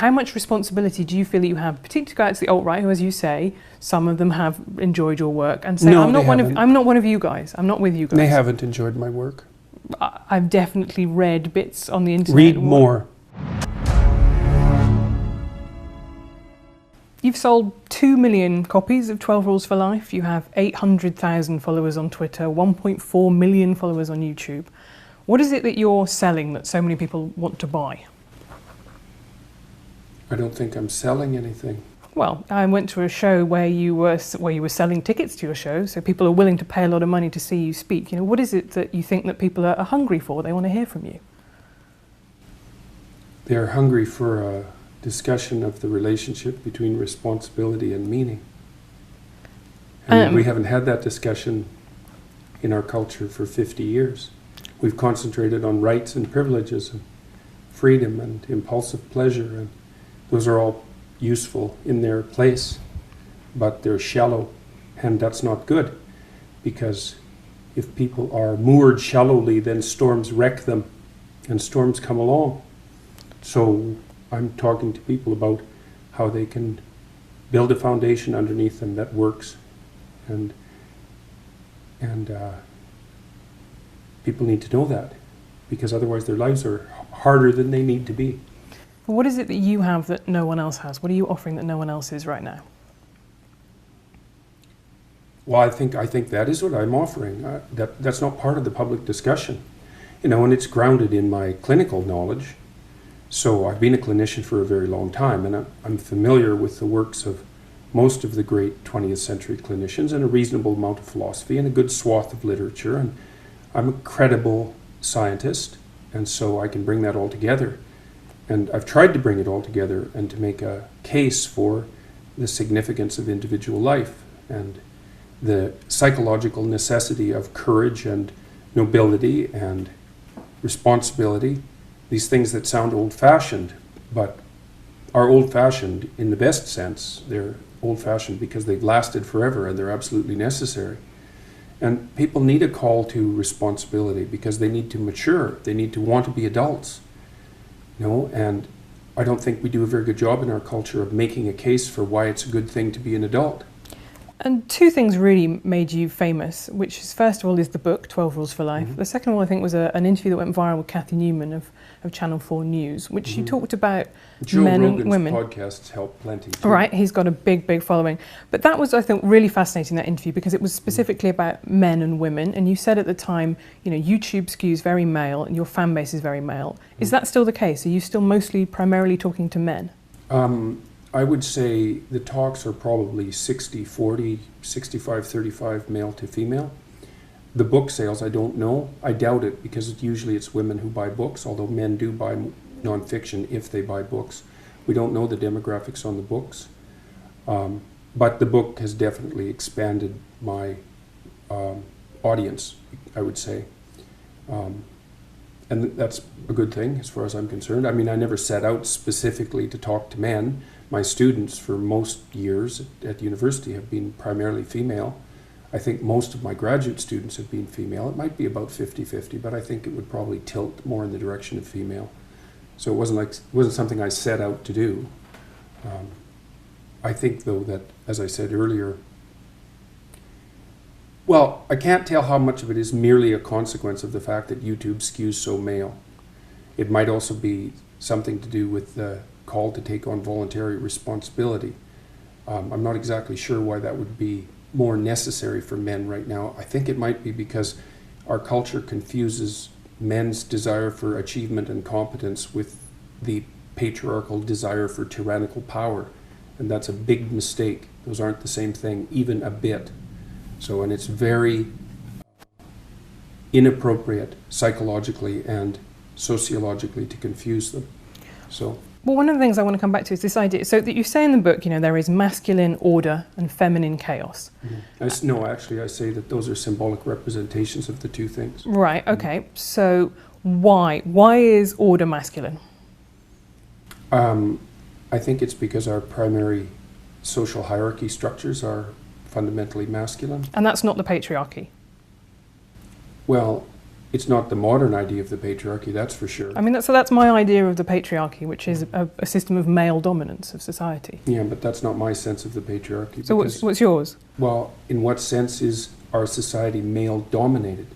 How much responsibility do you feel that you have, particularly to guys, the alt-right, who, as you say, some of them have enjoyed your work, and say, No, I'm not one of you guys. I'm not with you guys. They haven't enjoyed my work. I've definitely read bits on the internet. Read more. You've sold 2 million copies of 12 Rules for Life. You have 800,000 followers on Twitter, 1.4 million followers on YouTube. What is it that you're selling that so many people want to buy? I don't think I'm selling anything. Well, I went to a show where you were selling tickets to your show, so people are willing to pay a lot of money to see you speak. You know, what is it that you think that people are hungry for? They want to hear from you. They're hungry for a discussion of the relationship between responsibility and meaning. And we haven't had that discussion in our culture for 50 years. We've concentrated on rights and privileges and freedom and impulsive pleasure, and those are all useful in their place, but they're shallow, and that's not good, because if people are moored shallowly, then storms wreck them, and storms come along. So I'm talking to people about how they can build a foundation underneath them that works, and people need to know that, because otherwise their lives are harder than they need to be. What is it that you have that no one else has? What are you offering that no one else is right now? Well, I think that is what I'm offering. That's not part of the public discussion, and it's grounded in my clinical knowledge. So I've been a clinician for a very long time, and I'm familiar with the works of most of the great 20th century clinicians, and a reasonable amount of philosophy, and a good swath of literature, and I'm a credible scientist, and so I can bring that all together. And I've tried to bring it all together and to make a case for the significance of individual life and the psychological necessity of courage and nobility and responsibility, these things that sound old-fashioned, but are old-fashioned in the best sense. They're old-fashioned because they've lasted forever and they're absolutely necessary. And people need a call to responsibility because they need to mature. They need to want to be adults. And I don't think we do a very good job in our culture of making a case for why it's a good thing to be an adult. And two things really made you famous, which is, first of all, is the book, 12 Rules for Life. Mm-hmm. The second one, I think, was an interview that went viral with Kathy Newman of Channel 4 News, which you talked about men and women. Joe Rogan's podcasts help plenty too. Right, he's got a big, big following. But that was, I think, really fascinating, that interview, because it was specifically about men and women. And you said at the time, YouTube skews very male and your fan base is very male. Is that still the case? Are you still primarily talking to men? I would say the talks are probably 60-40, 65-35 male to female. The book sales, I don't know. I doubt it, because usually it's women who buy books, although men do buy nonfiction if they buy books. We don't know the demographics on the books. But the book has definitely expanded my audience, I would say. And that's a good thing as far as I'm concerned. I mean, I never set out specifically to talk to men. My students for most years at university have been primarily female. I think most of my graduate students have been female. It might be about 50-50, but I think it would probably tilt more in the direction of female. So it wasn't something I set out to do. I think, though, that, as I said earlier, well, I can't tell how much of it is merely a consequence of the fact that YouTube skews so male. It might also be something to do with the call to take on voluntary responsibility. I'm not exactly sure why that would be more necessary for men right now. I think it might be because our culture confuses men's desire for achievement and competence with the patriarchal desire for tyrannical power. And that's a big mistake. Those aren't the same thing, even a bit. So, and it's very inappropriate psychologically and sociologically to confuse them. So. Well, one of the things I want to come back to is this idea. So that you say in the book, there is masculine order and feminine chaos. Mm-hmm. No, actually, I say that those are symbolic representations of the two things. Right, okay. So why? Why is order masculine? I think it's because our primary social hierarchy structures are fundamentally masculine. And that's not the patriarchy? Well, It's not the modern idea of the patriarchy, that's for sure. I mean, that's my idea of the patriarchy, which is a system of male dominance of society. Yeah, but that's not my sense of the patriarchy. So what's yours? Well, in what sense is our society male-dominated?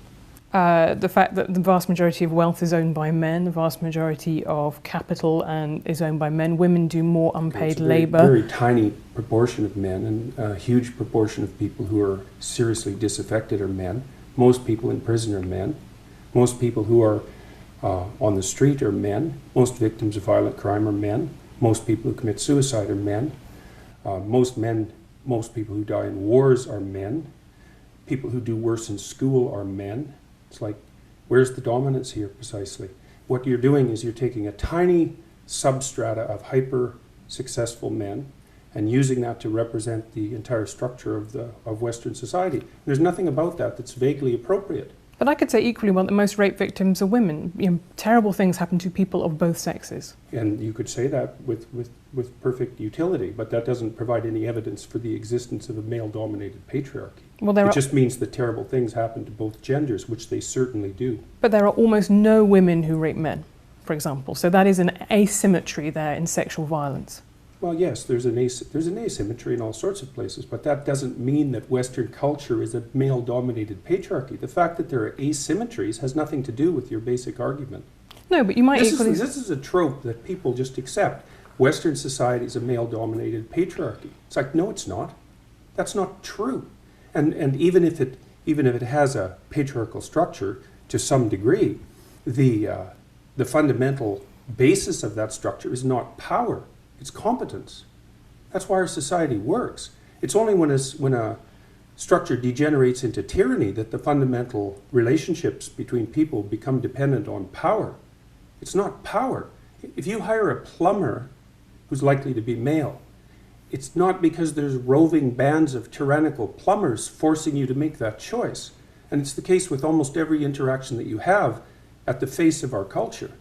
The fact that the vast majority of wealth is owned by men, the vast majority of capital is owned by men. Women do more unpaid labour. Very tiny proportion of men, and a huge proportion of people who are seriously disaffected are men. Most people in prison are men. Most people who are on the street are men. Most victims of violent crime are men. Most people who commit suicide are men. Most people who die in wars are men. People who do worse in school are men. It's like, where's the dominance here precisely? What you're doing is you're taking a tiny substrata of hyper-successful men and using that to represent the entire structure of Western society. There's nothing about that that's vaguely appropriate. But I could say equally well that most rape victims are women. You know, terrible things happen to people of both sexes. And you could say that with perfect utility, but that doesn't provide any evidence for the existence of a male-dominated patriarchy. Well, it just means that terrible things happen to both genders, which they certainly do. But there are almost no women who rape men, for example. So that is an asymmetry there in sexual violence. Well, yes, there's an asymmetry in all sorts of places, but that doesn't mean that Western culture is a male-dominated patriarchy. The fact that there are asymmetries has nothing to do with your basic argument. No, but you might This is a trope that people just accept. Western society is a male-dominated patriarchy. It's like, no, it's not. That's not true. And even if it has a patriarchal structure to some degree, the fundamental basis of that structure is not power. It's competence. That's why our society works. It's only when a structure degenerates into tyranny that the fundamental relationships between people become dependent on power. It's not power. If you hire a plumber who's likely to be male, it's not because there's roving bands of tyrannical plumbers forcing you to make that choice. And it's the case with almost every interaction that you have at the face of our culture.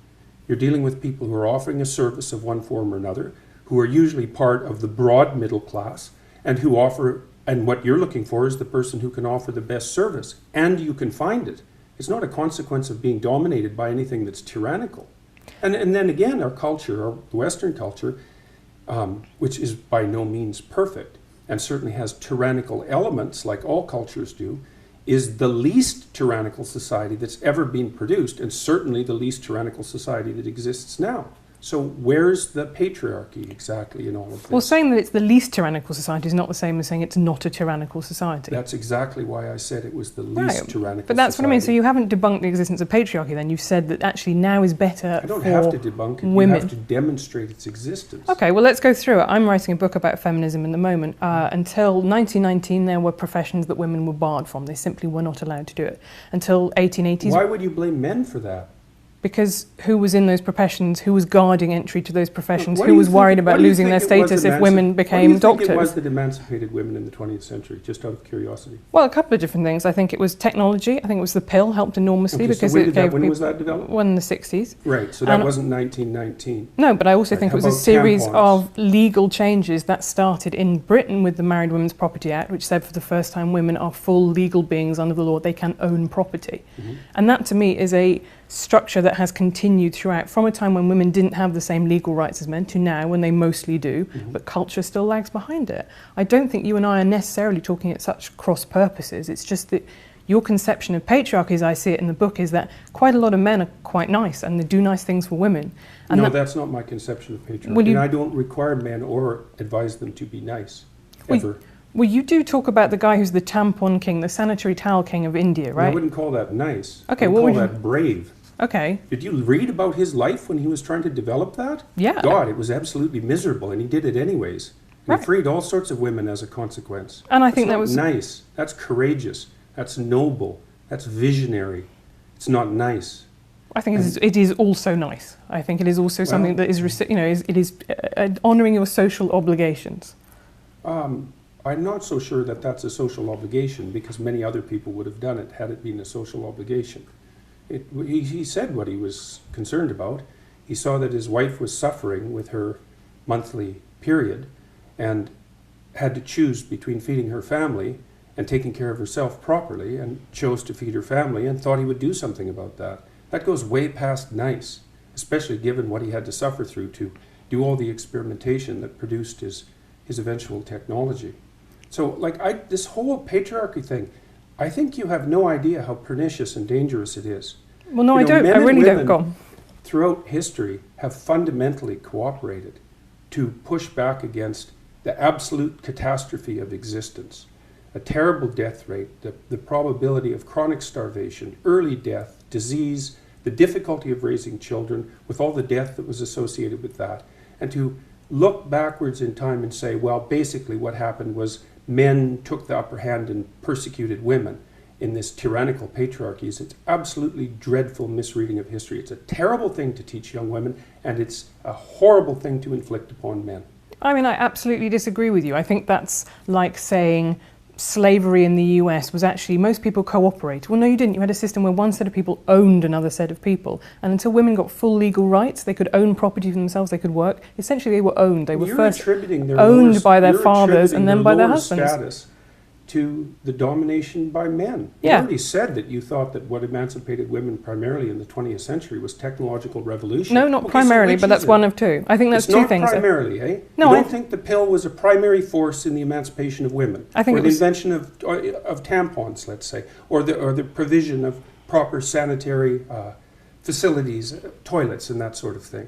You're dealing with people who are offering a service of one form or another, who are usually part of the broad middle class, and what you're looking for is the person who can offer the best service, and you can find it. It's not a consequence of being dominated by anything that's tyrannical. And then again, our culture, our Western culture, which is by no means perfect, and certainly has tyrannical elements like all cultures do, is the least tyrannical society that's ever been produced, and certainly the least tyrannical society that exists now. So where's the patriarchy exactly in all of this? Well, saying that it's the least tyrannical society is not the same as saying it's not a tyrannical society. That's exactly why I said it was the least tyrannical But that's society. what I mean. So you haven't debunked the existence of patriarchy then. You've said that actually now is better for women. I don't have to debunk it. You have to demonstrate its existence. Okay, well, let's go through it. I'm writing a book about feminism in the moment. Until 1919, there were professions that women were barred from. They simply were not allowed to do it. Until 1880s... Why would you blame men for that? Because who was in those professions, who was guarding entry to those professions, who was worried about losing their status if women became doctors? What do you think it was that emancipated women in the 20th century, just out of curiosity? Well, a couple of different things. I think it was technology. I think it was the pill helped enormously because it gave when was that developed? Well, in the 60s. Right, so that wasn't 1919. No, but I also think it was a series of legal changes that started in Britain with the Married Women's Property Act, which said for the first time women are full legal beings under the law. They can own property. Mm-hmm. And that, to me, is a structure that has continued throughout from a time when women didn't have the same legal rights as men to now when they mostly do, but culture still lags behind it. I don't think you and I are necessarily talking at such cross purposes. It's just that your conception of patriarchy, as I see it in the book, is that quite a lot of men are quite nice and they do nice things for women. And no, that's not my conception of patriarchy. And I don't require men or advise them to be nice, ever. Well, you do talk about the guy who's the tampon king, the sanitary towel king of India, right? I wouldn't call that nice. Okay, I would call that brave. Okay. Did you read about his life when he was trying to develop that? Yeah. God, it was absolutely miserable, and he did it anyways. And he freed all sorts of women as a consequence. And I think that was nice. That's courageous. That's noble. That's visionary. It's not nice. I think it is also nice. I think it is also something that is, it is honouring your social obligations. I'm not so sure that that's a social obligation because many other people would have done it had it been a social obligation. He said what he was concerned about. He saw that his wife was suffering with her monthly period and had to choose between feeding her family and taking care of herself properly and chose to feed her family and thought he would do something about that. That goes way past nice, especially given what he had to suffer through to do all the experimentation that produced his eventual technology. So like this whole patriarchy thing, I think you have no idea how pernicious and dangerous it is. Well, no, I don't. I really don't. Go on. Throughout history have fundamentally cooperated to push back against the absolute catastrophe of existence. A terrible death rate, the probability of chronic starvation, early death, disease, the difficulty of raising children with all the death that was associated with that. And to look backwards in time and say, well, basically what happened was men took the upper hand and persecuted women in this tyrannical patriarchy. It's absolutely dreadful misreading of history. It's a terrible thing to teach young women, and it's a horrible thing to inflict upon men. I mean, I absolutely disagree with you. I think that's like saying slavery in the US was actually, most people cooperated. Well, no, you didn't. You had a system where one set of people owned another set of people. And until women got full legal rights, they could own property for themselves, they could work. Essentially, they were owned. They were first owned by their fathers and then by their husbands. Status to the domination by men. Yeah. You already said that you thought that what emancipated women primarily in the 20th century was technological revolution. No, not primarily, but that's one of two. I think that's two things. Not primarily, eh? No, you don't think the pill was a primary force in the emancipation of women? I think or it the was invention of tampons, let's say, or the provision of proper sanitary facilities, toilets, and that sort of thing.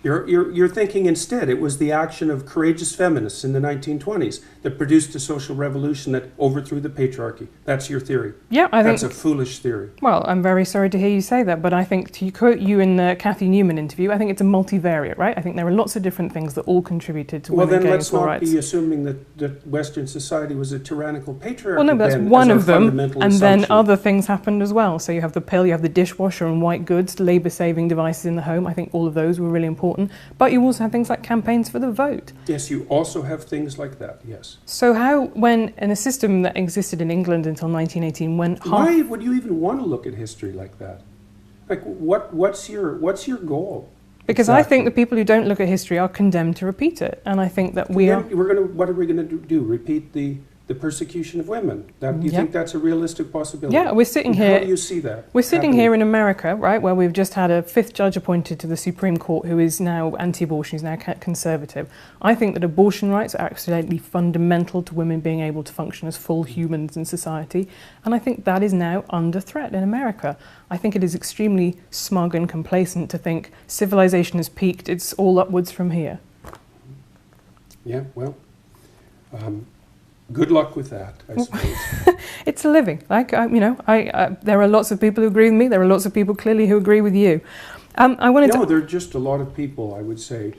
You're thinking instead it was the action of courageous feminists in the 1920s that produced a social revolution that overthrew the patriarchy. That's your theory. Yeah, I think that's a foolish theory. Well, I'm very sorry to hear you say that, but I think, to quote you in the Cathy Newman interview, I think it's a multivariate, right? I think there are lots of different things that all contributed to women gaining full rights. Well, then let's not be assuming that Western society was a tyrannical patriarchy. Well, no, but that's one of them, and then other things happened as well. So you have the pill, you have the dishwasher and white goods, labour-saving devices in the home. I think all of those were really important. But you also have things like campaigns for the vote. Yes, you also have things like that, yes. So how, when in a system that existed in England until 1918, when why would you even want to look at history like that? Like, what's your goal? Because exactly. I think the people who don't look at history are condemned to repeat it, and I think that what are we going to do? Repeat the persecution of women? You think that's a realistic possibility? Yeah, we're sitting here. How do you see that? We're sitting here in America, right, where we've just had a fifth judge appointed to the Supreme Court who is now anti-abortion, who's now conservative. I think that abortion rights are absolutely fundamental to women being able to function as full humans in society, and I think that is now under threat in America. I think it is extremely smug and complacent to think civilization has peaked, it's all upwards from here. Yeah, well, good luck with that, I suppose. It's a living. Like, there are lots of people who agree with me. There are lots of people clearly who agree with you. There are just a lot of people, I would say,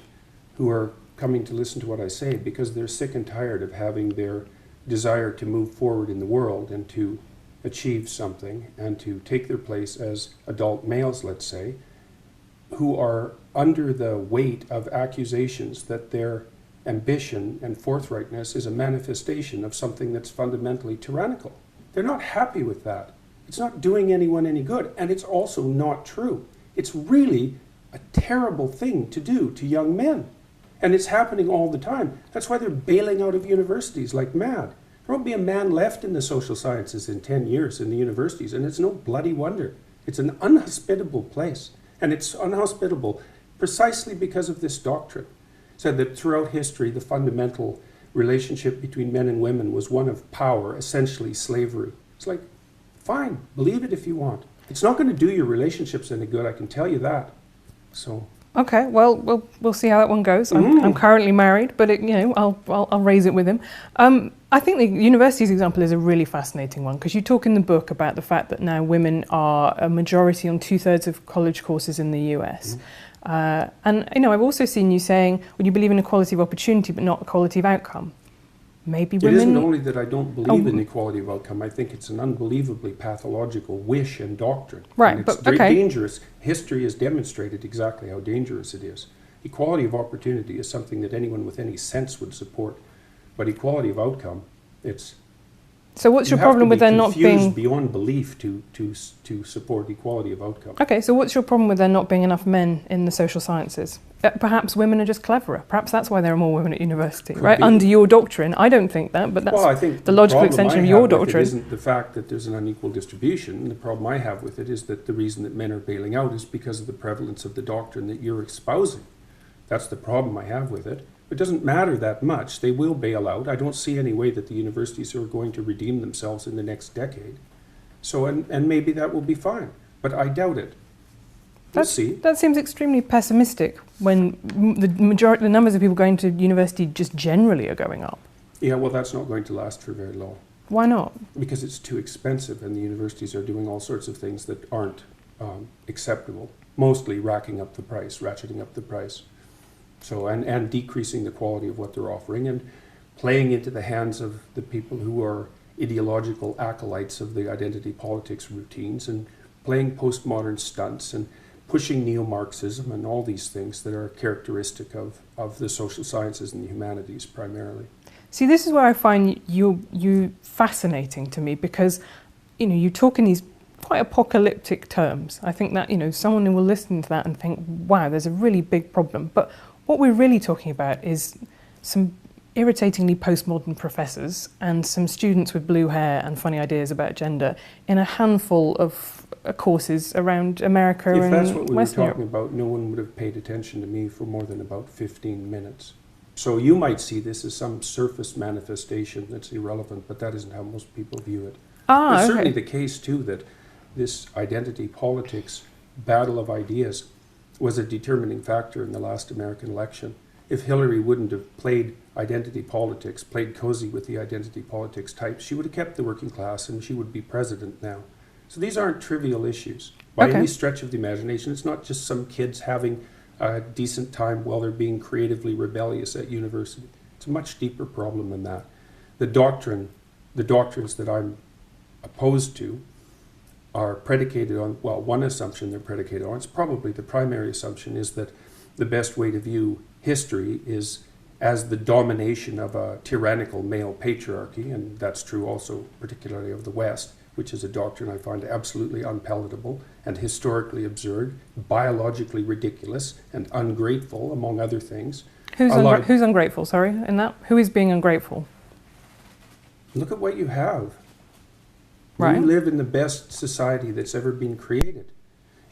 who are coming to listen to what I say because they're sick and tired of having their desire to move forward in the world and to achieve something and to take their place as adult males, let's say, who are under the weight of accusations that their ambition and forthrightness is a manifestation of something that's fundamentally tyrannical. They're not happy with that. It's not doing anyone any good, and it's also not true. It's really a terrible thing to do to young men, and it's happening all the time. That's why they're bailing out of universities like mad. There won't be a man left in the social sciences in 10 years in the universities, and it's no bloody wonder. It's an unhospitable place, and it's unhospitable precisely because of this doctrine. Said that throughout history, the fundamental relationship between men and women was one of power, essentially slavery. It's like, fine, believe it if you want. It's not going to do your relationships any good, I can tell you that. So. Okay, well, we'll see how that one goes. I'm currently married, but I'll raise it with him. I think the university's example is a really fascinating one because you talk in the book about the fact that now women are a majority on 2/3 of college courses in the US. And I've also seen you saying, well, you believe in equality of opportunity, but not equality of outcome. Maybe women. It isn't only that I don't believe in equality of outcome. I think it's an unbelievably pathological wish and doctrine. Right, and it's very dangerous. History has demonstrated exactly how dangerous it is. Equality of opportunity is something that anyone with any sense would support, but equality of outcome, it's So what's You your have problem to with be there not confused being... beyond belief to support equality of outcome. Okay, so what's your problem with there not being enough men in the social sciences? Perhaps women are just cleverer. Perhaps that's why there are more women at university, Could right? be. Under your doctrine. I don't think that, but that's Well, I think the logical extension of your problem I have with it doctrine. isn't the fact that there's an unequal distribution. The problem I have with it is that the reason that men are bailing out is because of the prevalence of the doctrine that you're espousing. That's the problem I have with it. It doesn't matter that much. They will bail out. I don't see any way that the universities are going to redeem themselves in the next decade. So, and maybe that will be fine, but I doubt it. We'll see. That seems extremely pessimistic when the numbers of people going to university just generally are going up. Yeah, well, that's not going to last for very long. Why not? Because it's too expensive, and the universities are doing all sorts of things that aren't acceptable, mostly ratcheting up the price. So, and decreasing the quality of what they're offering, and playing into the hands of the people who are ideological acolytes of the identity politics routines, and playing postmodern stunts, and pushing neo-Marxism, and all these things that are characteristic of the social sciences and the humanities primarily. See, this is where I find you fascinating to me, because you talk in these quite apocalyptic terms. I think that someone will listen to that and think, wow, there's a really big problem. But what we're really talking about is some irritatingly postmodern professors and some students with blue hair and funny ideas about gender in a handful of courses around America and Western Europe. If that's what we were talking about, no one would have paid attention to me for more than about 15 minutes. So you might see this as some surface manifestation that's irrelevant, but that isn't how most people view it. It's certainly the case, too, that this identity politics battle of ideas was a determining factor in the last American election. If Hillary wouldn't have played identity politics, played cozy with the identity politics type, she would have kept the working class and she would be president now. So these aren't trivial issues by any stretch of the imagination. It's not just some kids having a decent time while they're being creatively rebellious at university. It's a much deeper problem than that. The doctrines that I'm opposed to are predicated on, well, one assumption they're predicated on, it's probably the primary assumption, is that the best way to view history is as the domination of a tyrannical male patriarchy, and that's true also particularly of the West, which is a doctrine I find absolutely unpalatable and historically absurd, biologically ridiculous, and ungrateful, among other things. Who's ungrateful, sorry, in that? Who is being ungrateful? Look at what you have. Right. You live in the best society that's ever been created.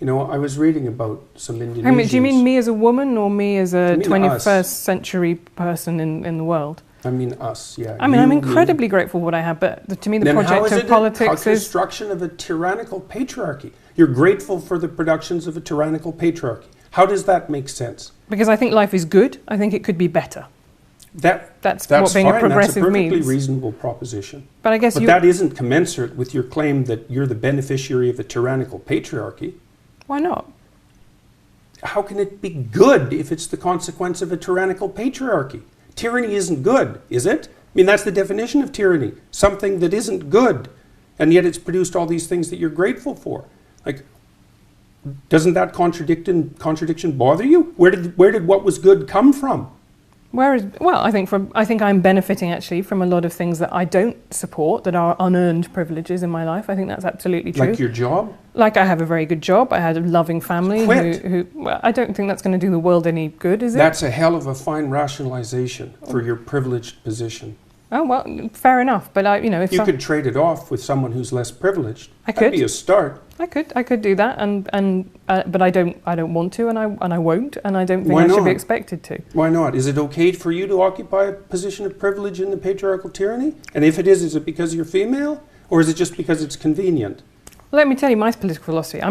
I was reading about some Indonesians. Do you mean me as a woman or me as a 21st century person in the world? I mean us, yeah. I'm incredibly grateful for what I have, but to me the project of politics is... construction of a tyrannical patriarchy. You're grateful for the productions of a tyrannical patriarchy. How does that make sense? Because I think life is good. I think it could be better. That's what being fine. a progressive means. That's a perfectly reasonable proposition. But I guess that isn't commensurate with your claim that you're the beneficiary of a tyrannical patriarchy. Why not? How can it be good if it's the consequence of a tyrannical patriarchy? Tyranny isn't good, is it? I mean, that's the definition of tyranny. Something that isn't good, and yet it's produced all these things that you're grateful for. Like, doesn't that contradiction bother you? Where did what was good come from? I think I'm benefiting actually from a lot of things that I don't support, that are unearned privileges in my life. I think that's absolutely true. Like your job? Like I have a very good job. I had a loving family. I don't think that's going to do the world any good, is it? That's a hell of a fine rationalization for your privileged position. Oh, well, fair enough. But if you could trade it off with someone who's less privileged. I could. That'd be a start. I could do that, but I don't want to, and I won't, and I don't think I should be expected to. Why not? Is it okay for you to occupy a position of privilege in the patriarchal tyranny? And if it is it because you're female, or is it just because it's convenient? Let me tell you my political philosophy.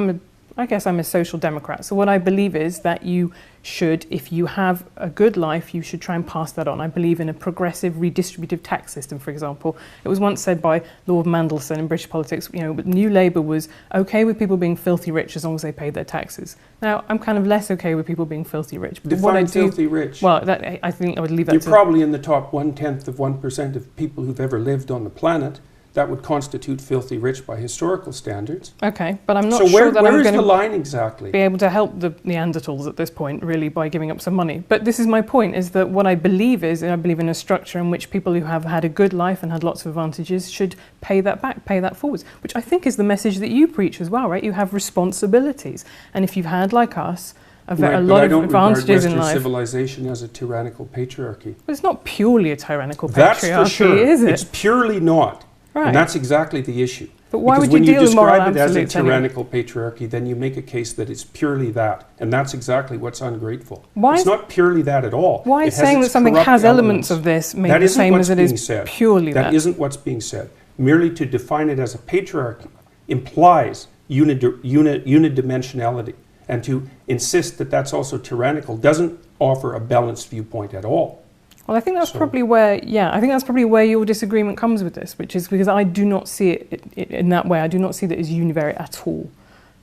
I guess I'm a social democrat. So what I believe is that you should, if you have a good life, you should try and pass that on. I believe in a progressive redistributive tax system, for example. It was once said by Lord Mandelson in British politics, New Labour was okay with people being filthy rich as long as they paid their taxes. Now, I'm kind of less okay with people being filthy rich. But Define filthy rich. Well, I think I would leave that You're probably in the top 1/10 of 1% of people who've ever lived on the planet. that would constitute filthy rich by historical standards. Okay, but I'm not So sure that where I'm is going the to line exactly? be able to help the Neanderthals at this point, really, by giving up some money. But this is my point, is that what I believe in a structure in which people who have had a good life and had lots of advantages should pay that back, pay that forwards, which I think is the message that you preach as well, right? You have responsibilities. And if you've had, like us, a lot of advantages in life. Western civilization as a tyrannical patriarchy. But it's not purely a tyrannical patriarchy, That's for sure. Is it? It's purely not. Right. And that's exactly the issue. But why because would you deal with moral when you describe it as a absolutes tyrannical patriarchy, then you make a case that it's purely that. And that's exactly what's ungrateful. Why it's not purely that at all. Why is saying that something has elements of this make the same as it is purely that? That isn't what's being said. Merely to define it as a patriarchy implies unidimensionality. And to insist that that's also tyrannical doesn't offer a balanced viewpoint at all. Well, I think that's probably where your disagreement comes with this, which is because I do not see it in that way. I do not see that as univariate at all.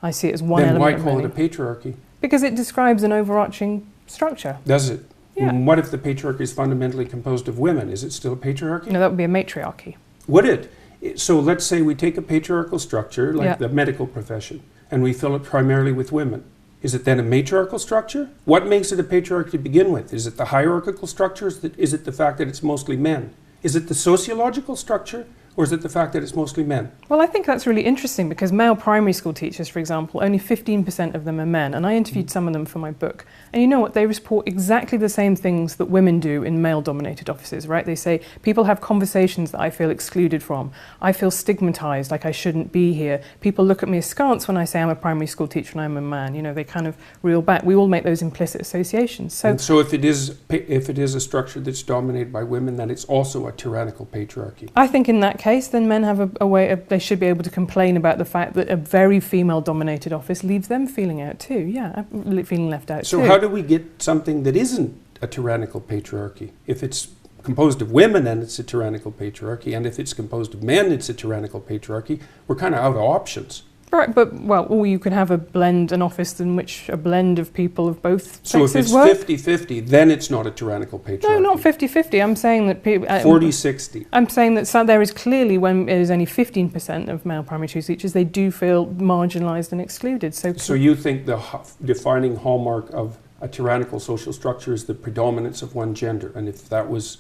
I see it as one element. Then why call it a patriarchy? Because it describes an overarching structure. Does it? Yeah. What if the patriarchy is fundamentally composed of women? Is it still a patriarchy? No, that would be a matriarchy. Would it? So let's say we take a patriarchal structure, like the medical profession, and we fill it primarily with women. Is it then a matriarchal structure? What makes it a patriarchy to begin with? Is it the hierarchical structure? Is it the fact that it's mostly men? Is it the sociological structure? Or is it the fact that it's mostly men? Well, I think that's really interesting because male primary school teachers, for example, only 15% of them are men. And I interviewed some of them for my book. And you know what? They report exactly the same things that women do in male-dominated offices, right? They say, people have conversations that I feel excluded from. I feel stigmatized, like I shouldn't be here. People look at me askance when I say I'm a primary school teacher and I'm a man. You know, they kind of reel back. We all make those implicit associations. So if it is a structure that's dominated by women, then it's also a tyrannical patriarchy. I think in that case, then men have a way of, they should be able to complain about the fact that a very female-dominated office leaves them feeling out too. Yeah, feeling left out too. So how do we get something that isn't a tyrannical patriarchy? If it's composed of women, then it's a tyrannical patriarchy, and if it's composed of men, it's a tyrannical patriarchy. We're kind of out of options. Right, but, or you could have an office in which a blend of people of both sexes work. So if it's 50-50, then it's not a tyrannical patriarchy. No, not 50-50. I'm saying that people... 40-60. I'm saying that there is clearly, when there's only 15% of male primary school teachers, they do feel marginalised and excluded. So you think the defining hallmark of a tyrannical social structure is the predominance of one gender, and if that was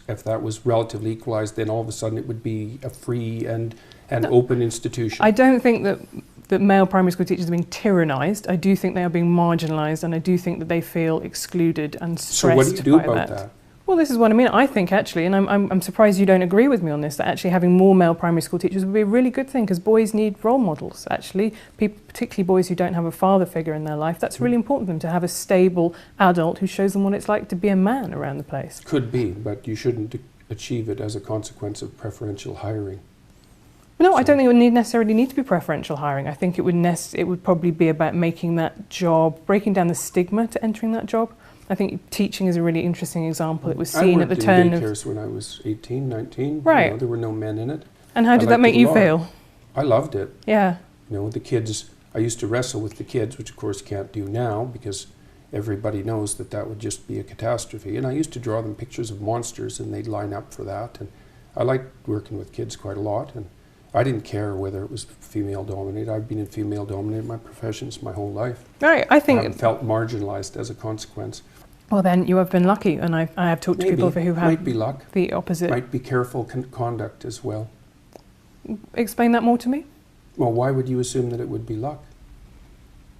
relatively equalised, then all of a sudden it would be a free and open institution. I don't think that male primary school teachers are being tyrannised. I do think they are being marginalised, and I do think that they feel excluded and stressed by that. So what do you do about that? Well, this is what I mean. I think actually, and I'm surprised you don't agree with me on this, that actually having more male primary school teachers would be a really good thing, because boys need role models, actually. People, particularly boys who don't have a father figure in their life, that's really important for them to have a stable adult who shows them what it's like to be a man around the place. Could be, but you shouldn't achieve it as a consequence of preferential hiring. No, I don't think it would necessarily need to be preferential hiring. I think it would probably be about making that job, breaking down the stigma to entering that job. I think teaching is a really interesting example. It was seen at the turn of... I worked in daycares when I was 18, 19. Right. You know, there were no men in it. And how did that make you feel? I loved it. Yeah. You know, the kids, I used to wrestle with the kids, which of course can't do now because everybody knows that would just be a catastrophe. And I used to draw them pictures of monsters and they'd line up for that. And I liked working with kids quite a lot. And I didn't care whether it was female-dominated. I've been in female-dominated my professions my whole life. Right, I think... I haven't felt marginalised as a consequence. Well, then you have been lucky, and I have talked to people who have might be luck. The opposite. Might be careful conduct as well. Explain that more to me. Well, why would you assume that it would be luck?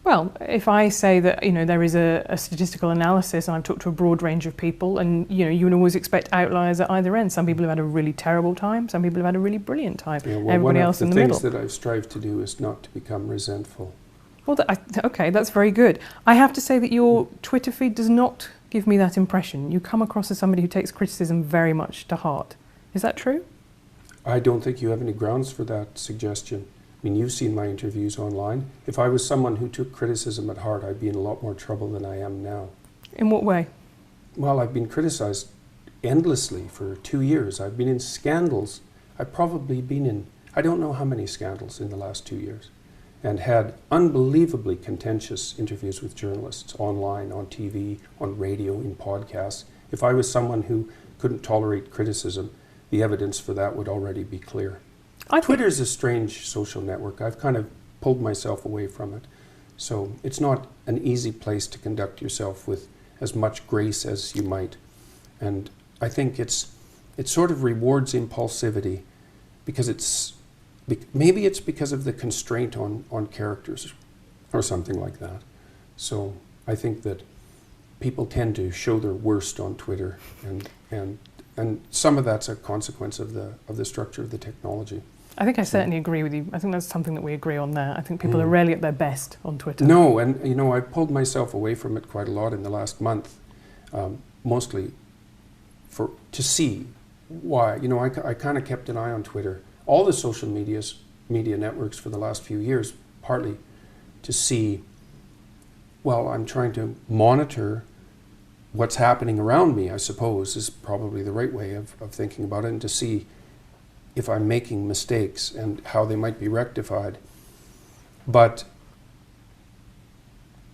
Well, if I say that, you know, there is a statistical analysis, and I've talked to a broad range of people, and, you know, you would always expect outliers at either end. Some people have had a really terrible time, some people have had a really brilliant time. Yeah, well, everybody else in the middle. One of the things that I've strived to do is not to become resentful. Well, okay, that's very good. I have to say that your Twitter feed does not give me that impression. You come across as somebody who takes criticism very much to heart. Is that true? I don't think you have any grounds for that suggestion. I mean, you've seen my interviews online. If I was someone who took criticism at heart, I'd be in a lot more trouble than I am now. In what way? Well, I've been criticized endlessly for 2 years. I've been in scandals. I've probably been in, I don't know how many scandals in the last 2 years, and had unbelievably contentious interviews with journalists online, on TV, on radio, in podcasts. If I was someone who couldn't tolerate criticism, the evidence for that would already be clear. Twitter's a strange social network. I've kind of pulled myself away from it. So it's not an easy place to conduct yourself with as much grace as you might. And I think it sort of rewards impulsivity because maybe it's because of the constraint on characters or something like that. So I think that people tend to show their worst on Twitter, and some of that's a consequence of the structure of the technology. I think I certainly agree with you. I think that's something that we agree on there. I think people are rarely at their best on Twitter. No, and I pulled myself away from it quite a lot in the last month, mostly to see why. I kind of kept an eye on Twitter, all the social media networks for the last few years, partly to see, well, I'm trying to monitor what's happening around me, I suppose, is probably the right way of thinking about it, and to see if I'm making mistakes and how they might be rectified. But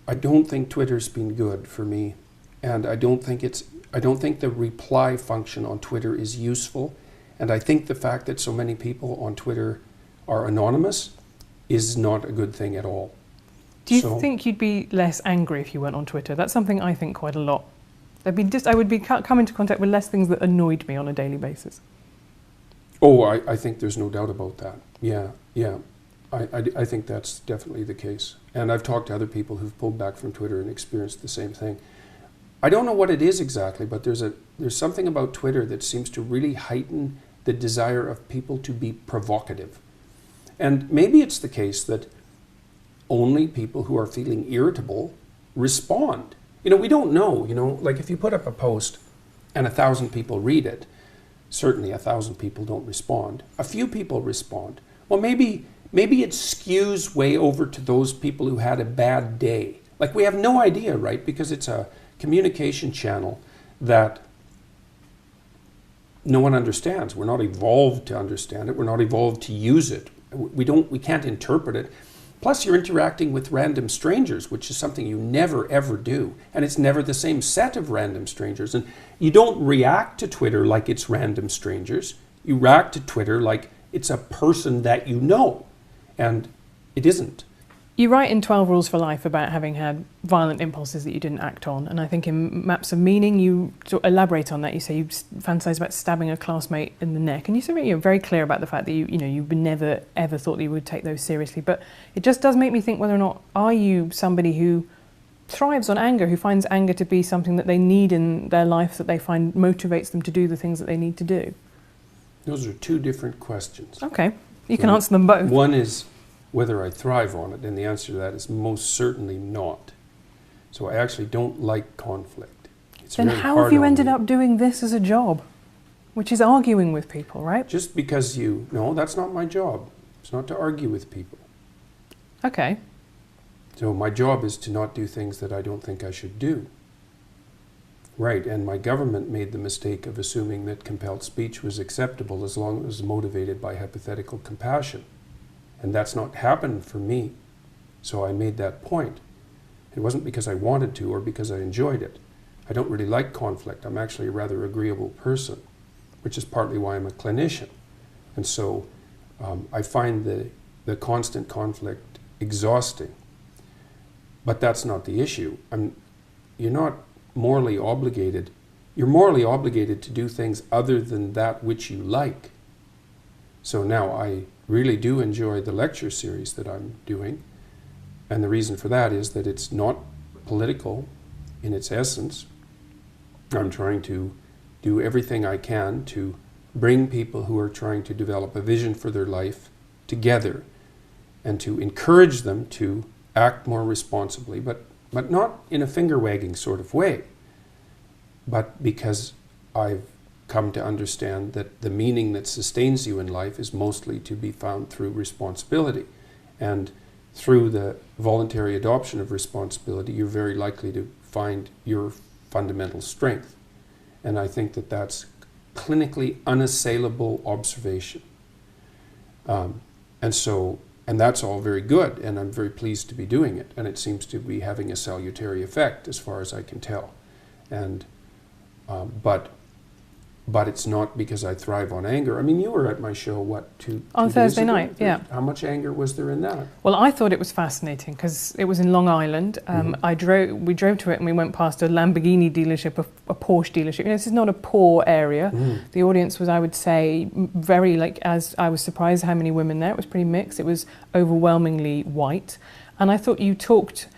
I don't think Twitter's been good for me, and I don't think the reply function on Twitter is useful, and I think the fact that so many people on Twitter are anonymous is not a good thing at all. Do you think you'd be less angry if you weren't on Twitter? That's something I think quite a lot. I would come into contact with less things that annoyed me on a daily basis. Oh, I think there's no doubt about that. Yeah. I think that's definitely the case. And I've talked to other people who've pulled back from Twitter and experienced the same thing. I don't know what it is exactly, but there's something about Twitter that seems to really heighten the desire of people to be provocative. And maybe it's the case that only people who are feeling irritable respond. We don't know, like if you put up a post and 1,000 people read it, certainly 1,000 people don't respond. A few people respond. Well, maybe it skews way over to those people who had a bad day. Like, we have no idea, right? Because it's a communication channel that no one understands. We're not evolved to understand it. We're not evolved to use it. We can't interpret it. Plus, you're interacting with random strangers, which is something you never, ever do. And it's never the same set of random strangers. And you don't react to Twitter like it's random strangers. You react to Twitter like it's a person that you know. And it isn't. You write in 12 Rules for Life about having had violent impulses that you didn't act on. And I think in Maps of Meaning, you sort of elaborate on that. You say you fantasize about stabbing a classmate in the neck. And you're very clear about the fact that you never, ever thought that you would take those seriously. But it just does make me think whether or not, are you somebody who thrives on anger, who finds anger to be something that they need in their life, that they find motivates them to do the things that they need to do? Those are two different questions. Okay. You can answer them both. One is whether I thrive on it, and the answer to that is most certainly not. So I actually don't like conflict. Then how have you ended up doing this as a job, which is arguing with people, right? Just because no, that's not my job. It's not to argue with people. Okay. So my job is to not do things that I don't think I should do. Right, and my government made the mistake of assuming that compelled speech was acceptable as long as it was motivated by hypothetical compassion. And that's not happened for me. So I made that point. It wasn't because I wanted to or because I enjoyed it. I don't really like conflict. I'm actually a rather agreeable person, which is partly why I'm a clinician. And so I find the constant conflict exhausting. But that's not the issue. You're not morally obligated. You're morally obligated to do things other than that which you like. So now I really do enjoy the lecture series that I'm doing. And the reason for that is that it's not political in its essence. I'm trying to do everything I can to bring people who are trying to develop a vision for their life together and to encourage them to act more responsibly, but not in a finger-wagging sort of way, but because I've come to understand that the meaning that sustains you in life is mostly to be found through responsibility. And through the voluntary adoption of responsibility, you're very likely to find your fundamental strength. And I think that that's clinically unassailable observation. And that's all very good, and I'm very pleased to be doing it. And it seems to be having a salutary effect as far as I can tell. And but but it's not because I thrive on anger. I mean, you were at my show, what, two On days Thursday ago? night, yeah. How much anger was there in that? Well, I thought it was fascinating because it was in Long Island. We drove to it and we went past a Lamborghini dealership, a Porsche dealership. You know, this is not a poor area. The audience was, I would say, very, like, as I was surprised how many women there. It was pretty mixed. It was overwhelmingly white. And I thought you talked,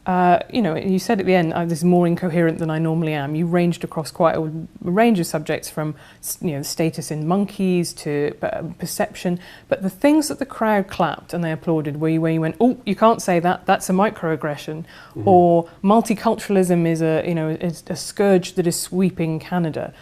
you know, you said at the end, this is more incoherent than I normally am. You ranged across quite a range of subjects from, you know, status in monkeys to perception. But the things that the crowd clapped and they applauded where you went, oh, you can't say that, that's a microaggression. Or multiculturalism is is a scourge that is sweeping Canada.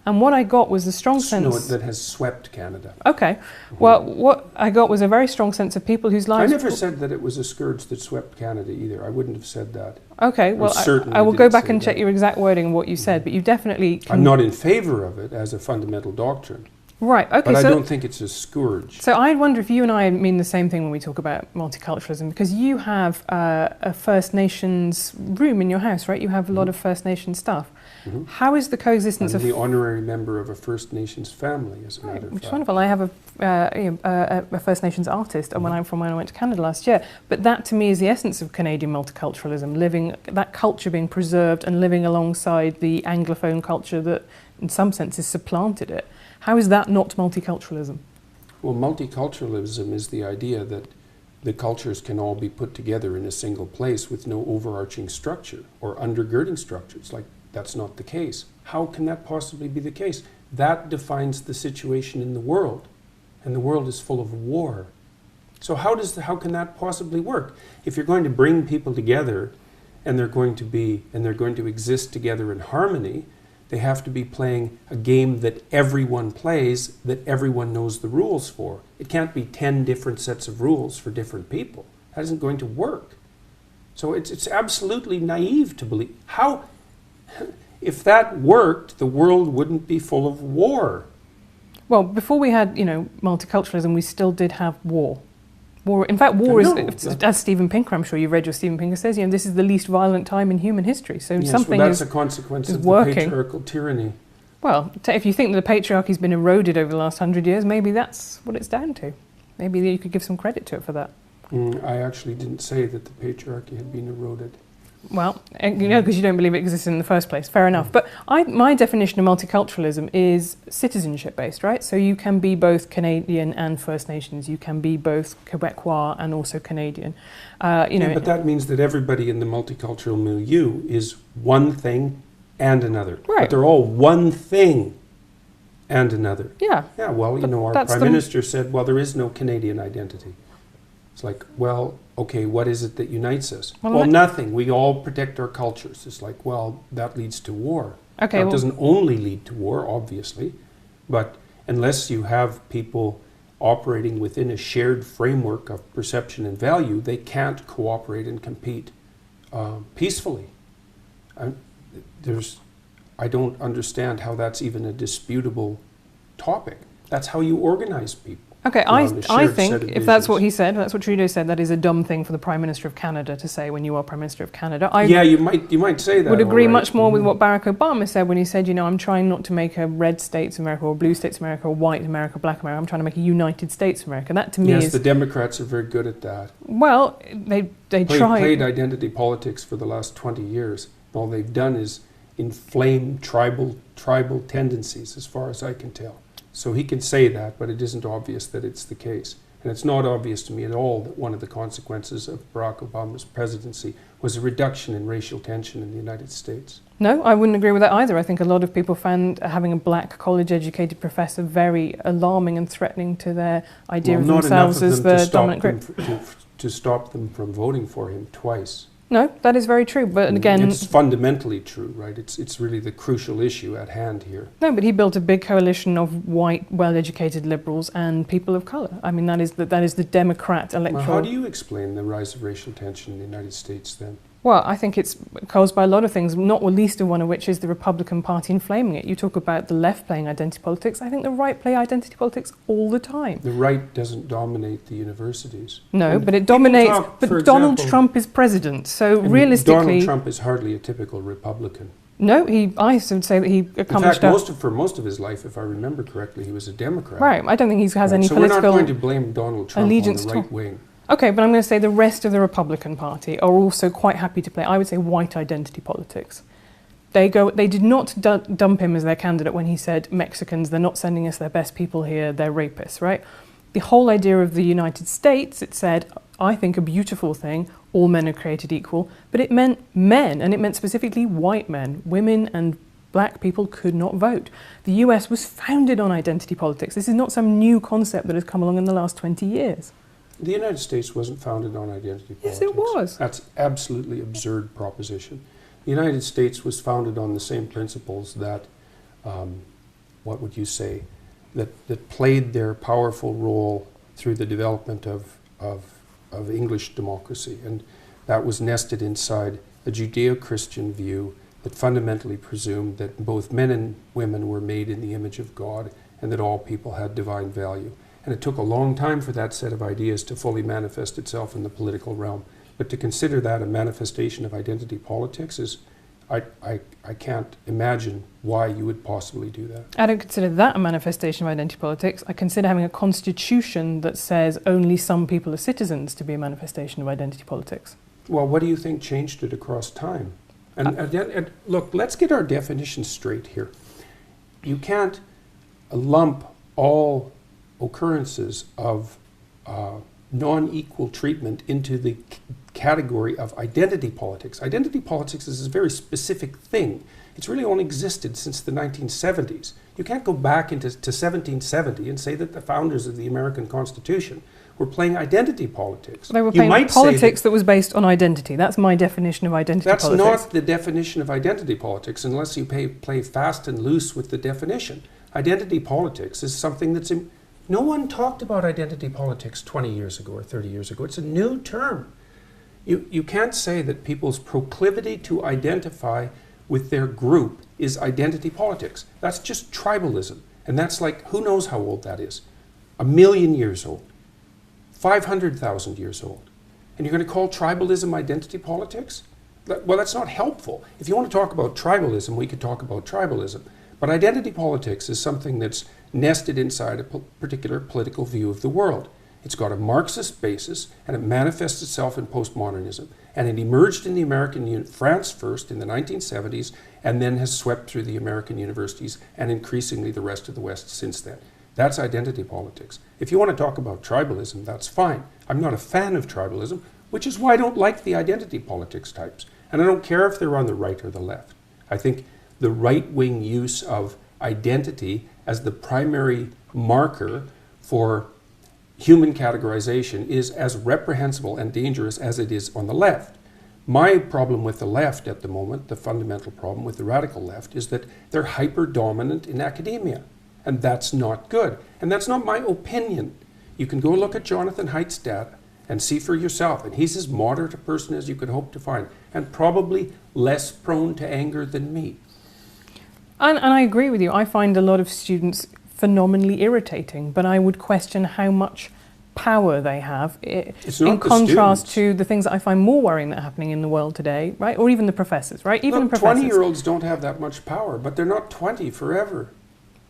And what I got was a strong sense... No, that has swept Canada. Okay. Well, what I got was a very strong sense of people whose lives... I never said that it was a scourge that swept Canada either. I wouldn't have said that. Okay, well, I will go back and check your exact wording of what you said, but you definitely... I'm not in favour of it as a fundamental doctrine. Right, okay. But I don't think it's a scourge. So I wonder if you and I mean the same thing when we talk about multiculturalism, because you have a First Nations room in your house, right? You have a lot of First Nations stuff. How is the coexistence I'm the honorary member of a First Nations family, as a matter of fact. Which is wonderful. I have a First Nations artist when I went to Canada last year. But that, to me, is the essence of Canadian multiculturalism, living that culture being preserved and living alongside the Anglophone culture that, in some senses, supplanted it. How is that not multiculturalism? Well, multiculturalism is the idea that the cultures can all be put together in a single place with no overarching structure or undergirding structures. Like, that's not the case. How can that possibly be the case? That defines the situation in the world, and the world is full of war. So how can that possibly work? If you're going to bring people together and they're going to exist together in harmony, they have to be playing a game that everyone plays, that everyone knows the rules for. It can't be 10 different sets of rules for different people. That isn't going to work. So it's absolutely naive to believe. If that worked, the world wouldn't be full of war. Well, before we had, multiculturalism, we still did have war. In fact, war is, as Steven Pinker, I'm sure you've read what Steven Pinker says, this is the least violent time in human history. So yes, something that's a consequence of the patriarchal tyranny. Well, if you think that the patriarchy's been eroded over the last 100 years, maybe that's what it's down to. Maybe you could give some credit to it for that. I actually didn't say that the patriarchy had been eroded. Well, because you don't believe it existed in the first place. Fair enough. But my definition of multiculturalism is citizenship-based, right? So you can be both Canadian and First Nations. You can be both Quebecois and also Canadian. But that means that everybody in the multicultural milieu is one thing and another. Right. But they're all one thing and another. Yeah. Yeah, well, our Prime Minister said, well, there is no Canadian identity. It's like, well, okay, what is it that unites us? Well, nothing. We all protect our cultures. It's like, well, that leads to war. Okay, it doesn't only lead to war, obviously, but unless you have people operating within a shared framework of perception and value, they can't cooperate and compete peacefully. I don't understand how that's even a disputable topic. That's how you organize people. Okay, I think if that's what he said, that's what Trudeau said, that is a dumb thing for the Prime Minister of Canada to say when you are Prime Minister of Canada. You might say that. Would agree much more with what Barack Obama said when he said, I'm trying not to make a red states America or blue states America or white America, black America. I'm trying to make a United States America. That to me is... Yes, the Democrats are very good at that. Well, they played identity politics for the last 20 years. All they've done is inflame tribal tendencies, as far as I can tell. So he can say that, but it isn't obvious that it's the case. And it's not obvious to me at all that one of the consequences of Barack Obama's presidency was a reduction in racial tension in the United States. No, I wouldn't agree with that either. I think a lot of people found having a black college-educated professor very alarming and threatening to their idea of themselves as the dominant group. To stop them from voting for him twice. No, that is very true, but again... It's fundamentally true, right? It's really the crucial issue at hand here. No, but he built a big coalition of white, well-educated liberals and people of colour. I mean, that is the Democrat electoral... Well, how do you explain the rise of racial tension in the United States, then? Well, I think it's caused by a lot of things, not least of one of which is the Republican Party inflaming it. You talk about the left playing identity politics. I think the right play identity politics all the time. The right doesn't dominate the universities. No, but it dominates... But Donald Trump is president, so realistically... Donald Trump is hardly a typical Republican. No, I would say that he accomplished... In fact, for most of his life, if I remember correctly, he was a Democrat. Right, I don't think he has any so political... So we're not going to blame Donald Trump allegiance on the right wing. Okay, but I'm going to say the rest of the Republican Party are also quite happy to play, I would say, white identity politics. They did not dump him as their candidate when he said, Mexicans, they're not sending us their best people here, they're rapists, right? The whole idea of the United States, it said, I think a beautiful thing, all men are created equal, but it meant men, and it meant specifically white men. Women and black people could not vote. The US was founded on identity politics. This is not some new concept that has come along in the last 20 years. The United States wasn't founded on identity politics. Yes, it was. That's absolutely absurd proposition. The United States was founded on the same principles that, what would you say, that played their powerful role through the development of English democracy. And that was nested inside a Judeo-Christian view that fundamentally presumed that both men and women were made in the image of God and that all people had divine value. And it took a long time for that set of ideas to fully manifest itself in the political realm. But to consider that a manifestation of identity politics is, I can't imagine why you would possibly do that. I don't consider that a manifestation of identity politics. I consider having a constitution that says only some people are citizens to be a manifestation of identity politics. Well, what do you think changed it across time? And look, let's get our definitions straight here. You can't lump all occurrences of non-equal treatment into the category of identity politics. Identity politics is a very specific thing. It's really only existed since the 1970s. You can't go back into 1770 and say that the founders of the American Constitution were playing identity politics. They were playing politics that was based on identity. That's my definition of identity politics. That's not the definition of identity politics unless you play fast and loose with the definition. Identity politics is something that's... No one talked about identity politics 20 years ago or 30 years ago. It's a new term. You can't say that people's proclivity to identify with their group is identity politics. That's just tribalism. And that's like, who knows how old that is? 1,000,000 years old. 500,000 years old. And you're going to call tribalism identity politics? Well, that's not helpful. If you want to talk about tribalism, we could talk about tribalism. But identity politics is something that's nested inside a particular political view of the world. It's got a Marxist basis, and it manifests itself in postmodernism. And it emerged in the American France first in the 1970s, and then has swept through the American universities and increasingly the rest of the West since then. That's identity politics. If you want to talk about tribalism, that's fine. I'm not a fan of tribalism, which is why I don't like the identity politics types. And I don't care if they're on the right or the left. I think the right-wing use of identity as the primary marker for human categorization is as reprehensible and dangerous as it is on the left. My problem with the left at the moment, the fundamental problem with the radical left, is that they're hyper-dominant in academia. And that's not good. And that's not my opinion. You can go look at Jonathan Haidt's data and see for yourself. And he's as moderate a person as you could hope to find, and probably less prone to anger than me. And I agree with you. I find a lot of students phenomenally irritating, but I would question how much power they have in contrast to the things that I find more worrying that are happening in the world today, right? Or even the professors, right? Even Look, the professors. 20-year-olds don't have that much power, but they're not 20 forever.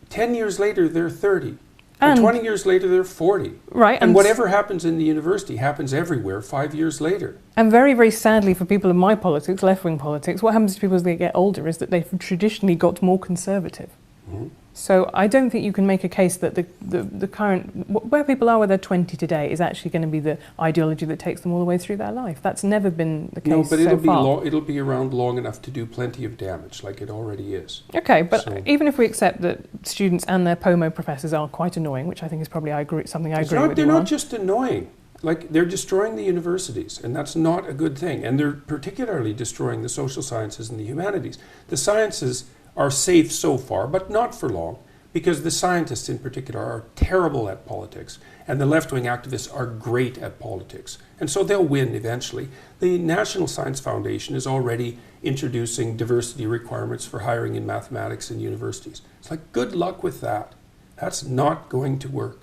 10 years later, they're 30. And 20 years later, they're 40. Right. And whatever happens in the university happens everywhere 5 years later. And very, very sadly for people in my politics, left-wing politics, what happens to people as they get older is that they've traditionally got more conservative. Mm-hmm. So I don't think you can make a case that the current, where people are when they're 20 today is actually going to be the ideology that takes them all the way through their life. That's never been the case so far. No, but it'll be around long enough to do plenty of damage, like it already is. Okay, but even if we accept that students and their POMO professors are quite annoying, which I think is probably something I agree with you on. They're not just annoying. Like, they're destroying the universities, and that's not a good thing. And they're particularly destroying the social sciences and the humanities. The sciences are safe so far, but not for long, because the scientists in particular are terrible at politics, and the left-wing activists are great at politics. And so they'll win eventually. The National Science Foundation is already introducing diversity requirements for hiring in mathematics in universities. It's like, good luck with that. That's not going to work.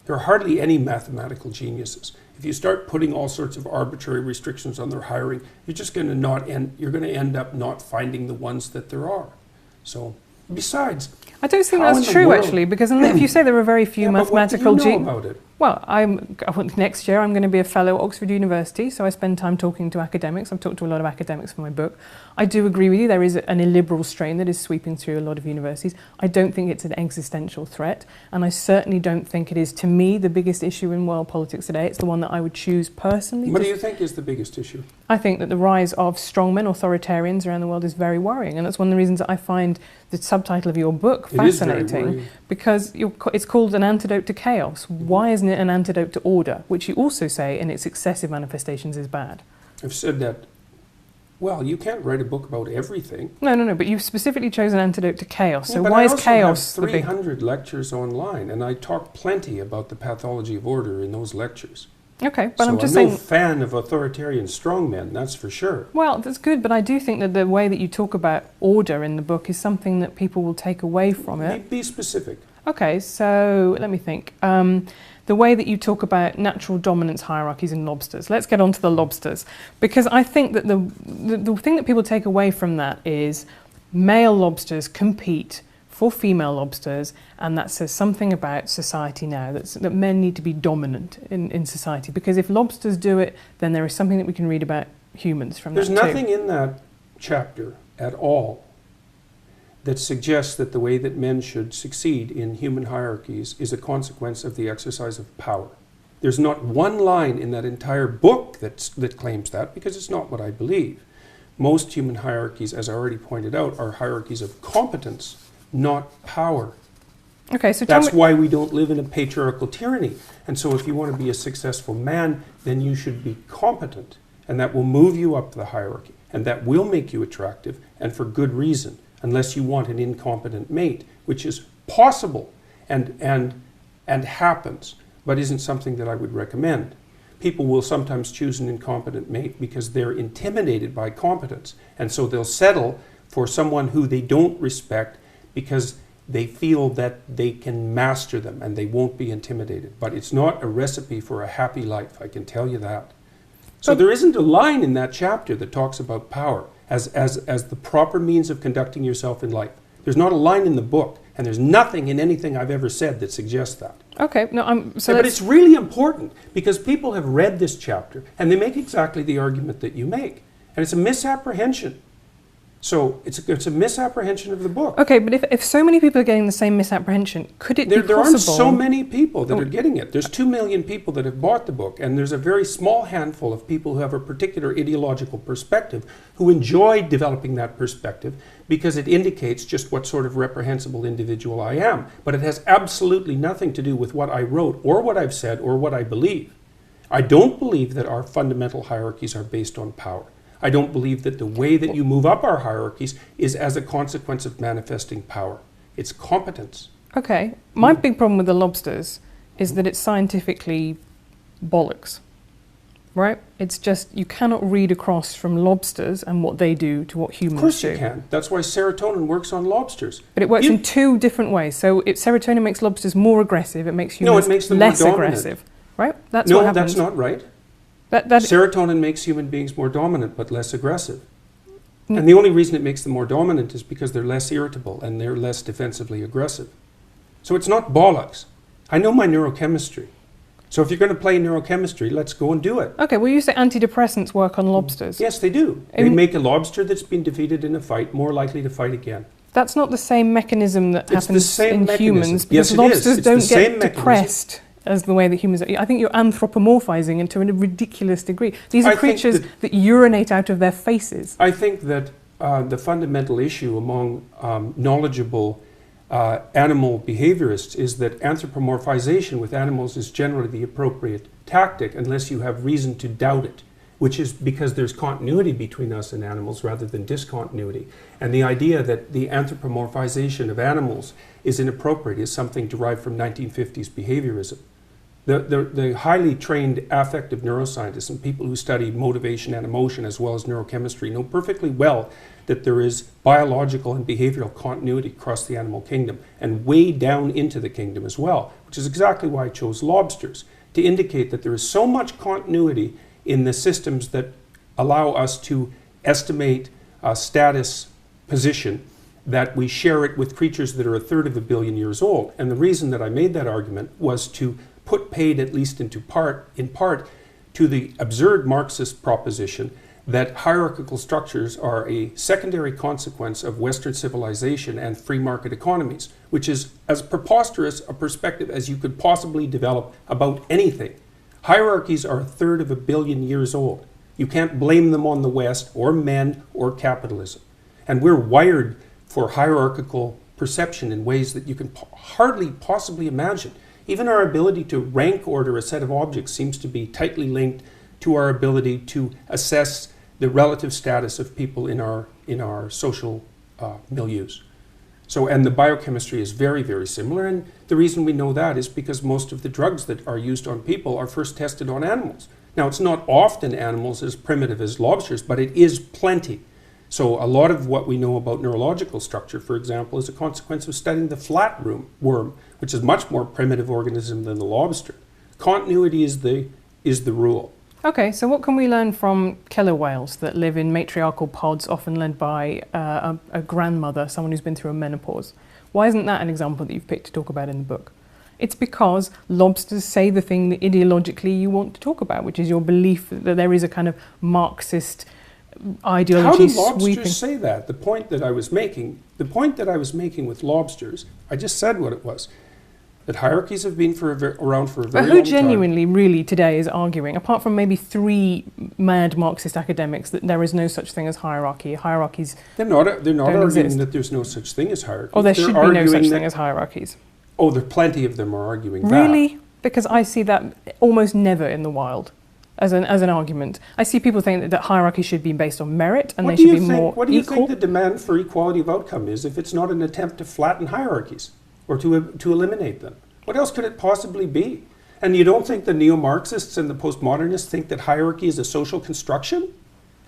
There are hardly any mathematical geniuses. if you start putting all sorts of arbitrary restrictions on their hiring, you're just going to you're going to end up not finding the ones that there are. So, besides, I don't think that's true, actually, because if you say there are very few mathematical... What do you know about it? Well, next year I'm going to be a fellow at Oxford University, so I spend time talking to academics. I've talked to a lot of academics for my book. I do agree with you, there is an illiberal strain that is sweeping through a lot of universities. I don't think it's an existential threat, and I certainly don't think it is, to me, the biggest issue in world politics today. It's the one that I would choose personally. What do you think is the biggest issue? I think that the rise of strongmen, authoritarians around the world is very worrying, and that's one of the reasons that I find the subtitle of your book fascinating, because it's called An Antidote to Chaos. Why isn't it an antidote to order, which you also say in its excessive manifestations is bad? I've said that. Well, you can't write a book about everything. No, but you've specifically chosen Antidote to Chaos. So why is chaos the big... I also have 300 lectures online, and I talk plenty about the pathology of order in those lectures. Okay, but so I'm just saying... I'm no fan of authoritarian strongmen, that's for sure. Well, that's good, but I do think that the way that you talk about order in the book is something that people will take away from it. Be specific. Okay, so let me think. The way that you talk about natural dominance hierarchies in lobsters. Let's get on to the lobsters. Because I think that the thing that people take away from that is male lobsters compete for female lobsters, and that says something about society now, that men need to be dominant in society. Because if lobsters do it, then there is something that we can read about humans from that too. There's nothing in that chapter at all that suggests that the way that men should succeed in human hierarchies is a consequence of the exercise of power. There's not one line in that entire book that claims that, because it's not what I believe. Most human hierarchies, as I already pointed out, are hierarchies of competence, not power. Okay, so that's why we don't live in a patriarchal tyranny. And so if you want to be a successful man, then you should be competent, and that will move you up the hierarchy, and that will make you attractive, and for good reason. Unless you want an incompetent mate, which is possible and happens, but isn't something that I would recommend. People will sometimes choose an incompetent mate because they're intimidated by competence, and so they'll settle for someone who they don't respect because they feel that they can master them and they won't be intimidated. But it's not a recipe for a happy life, I can tell you that. So there isn't a line in that chapter that talks about power as the proper means of conducting yourself in life. There's not a line in the book, and there's nothing in anything I've ever said that suggests that. Okay, no, but it's really important, because people have read this chapter, and they make exactly the argument that you make. And it's a misapprehension. So it's a misapprehension of the book. Okay, but if so many people are getting the same misapprehension, could it be possible... There aren't so many people that are getting it. There's 2 million people that have bought the book, and there's a very small handful of people who have a particular ideological perspective who enjoy developing that perspective because it indicates just what sort of reprehensible individual I am. But it has absolutely nothing to do with what I wrote or what I've said or what I believe. I don't believe that our fundamental hierarchies are based on power. I don't believe that the way that you move up our hierarchies is as a consequence of manifesting power. It's competence. Okay. My big problem with the lobsters is that it's scientifically bollocks, right? It's just, you cannot read across from lobsters and what they do to what humans do. Of course you can. That's why serotonin works on lobsters. But it works in 2 different ways. So serotonin makes lobsters more aggressive, it makes humans less aggressive, right? That's what happens. No, that's not right. Serotonin makes human beings more dominant but less aggressive. And the only reason it makes them more dominant is because they're less irritable and they're less defensively aggressive. So it's not bollocks. I know my neurochemistry. So if you're going to play neurochemistry, let's go and do it. Okay, well you say antidepressants work on lobsters. Yes, they do. They make a lobster that's been defeated in a fight more likely to fight again. That's not the same mechanism that happens in humans, because yes, lobsters don't get depressed as the way that humans are. I think you're anthropomorphizing into a ridiculous degree. These are creatures that urinate out of their faces. I think that the fundamental issue among knowledgeable animal behaviorists is that anthropomorphization with animals is generally the appropriate tactic unless you have reason to doubt it, which is because there's continuity between us and animals rather than discontinuity. And the idea that the anthropomorphization of animals is inappropriate is something derived from 1950s behaviorism. The highly trained affective neuroscientists and people who study motivation and emotion as well as neurochemistry know perfectly well that there is biological and behavioral continuity across the animal kingdom and way down into the kingdom as well, which is exactly why I chose lobsters. to indicate that there is so much continuity in the systems that allow us to estimate status position that we share it with creatures that are a third of a billion years old. And the reason that I made that argument was to put paid, at least in part, to the absurd Marxist proposition that hierarchical structures are a secondary consequence of Western civilization and free market economies, which is as preposterous a perspective as you could possibly develop about anything. Hierarchies are a third of a billion years old. You can't blame them on the West or men or capitalism. And we're wired for hierarchical perception in ways that you can hardly possibly imagine. Even our ability to rank order a set of objects seems to be tightly linked to our ability to assess the relative status of people in our social milieus. So, and the biochemistry is very, very similar, and the reason we know that is because most of the drugs that are used on people are first tested on animals. Now, it's not often animals as primitive as lobsters, but it is plenty. So a lot of what we know about neurological structure, for example, is a consequence of studying the flatworm, which is a much more primitive organism than the lobster. Continuity is the rule. Okay, so what can we learn from killer whales that live in matriarchal pods, often led by a grandmother, someone who's been through a menopause? Why isn't that an example that you've picked to talk about in the book? It's because lobsters say the thing that ideologically you want to talk about, which is your belief that there is a kind of Marxist ideology sweeping. How do lobsters say that? The point that I was making with lobsters, I just said what it was. That hierarchies have been around for a very long time. But who genuinely, really, today is arguing, apart from maybe 3 mad Marxist academics, that there is no such thing as hierarchy? Hierarchies They're not arguing exist. that there's no such thing as hierarchy. Or there should be no such thing as hierarchies. Oh, there plenty of them are arguing that. Really? Because I see that almost never in the wild as an argument. I see people think that hierarchy should be based on merit and they should be more equal. What do you think the demand for equality of outcome is if it's not an attempt to flatten hierarchies or to eliminate them? What else could it possibly be? And you don't think the neo-Marxists and the postmodernists think that hierarchy is a social construction?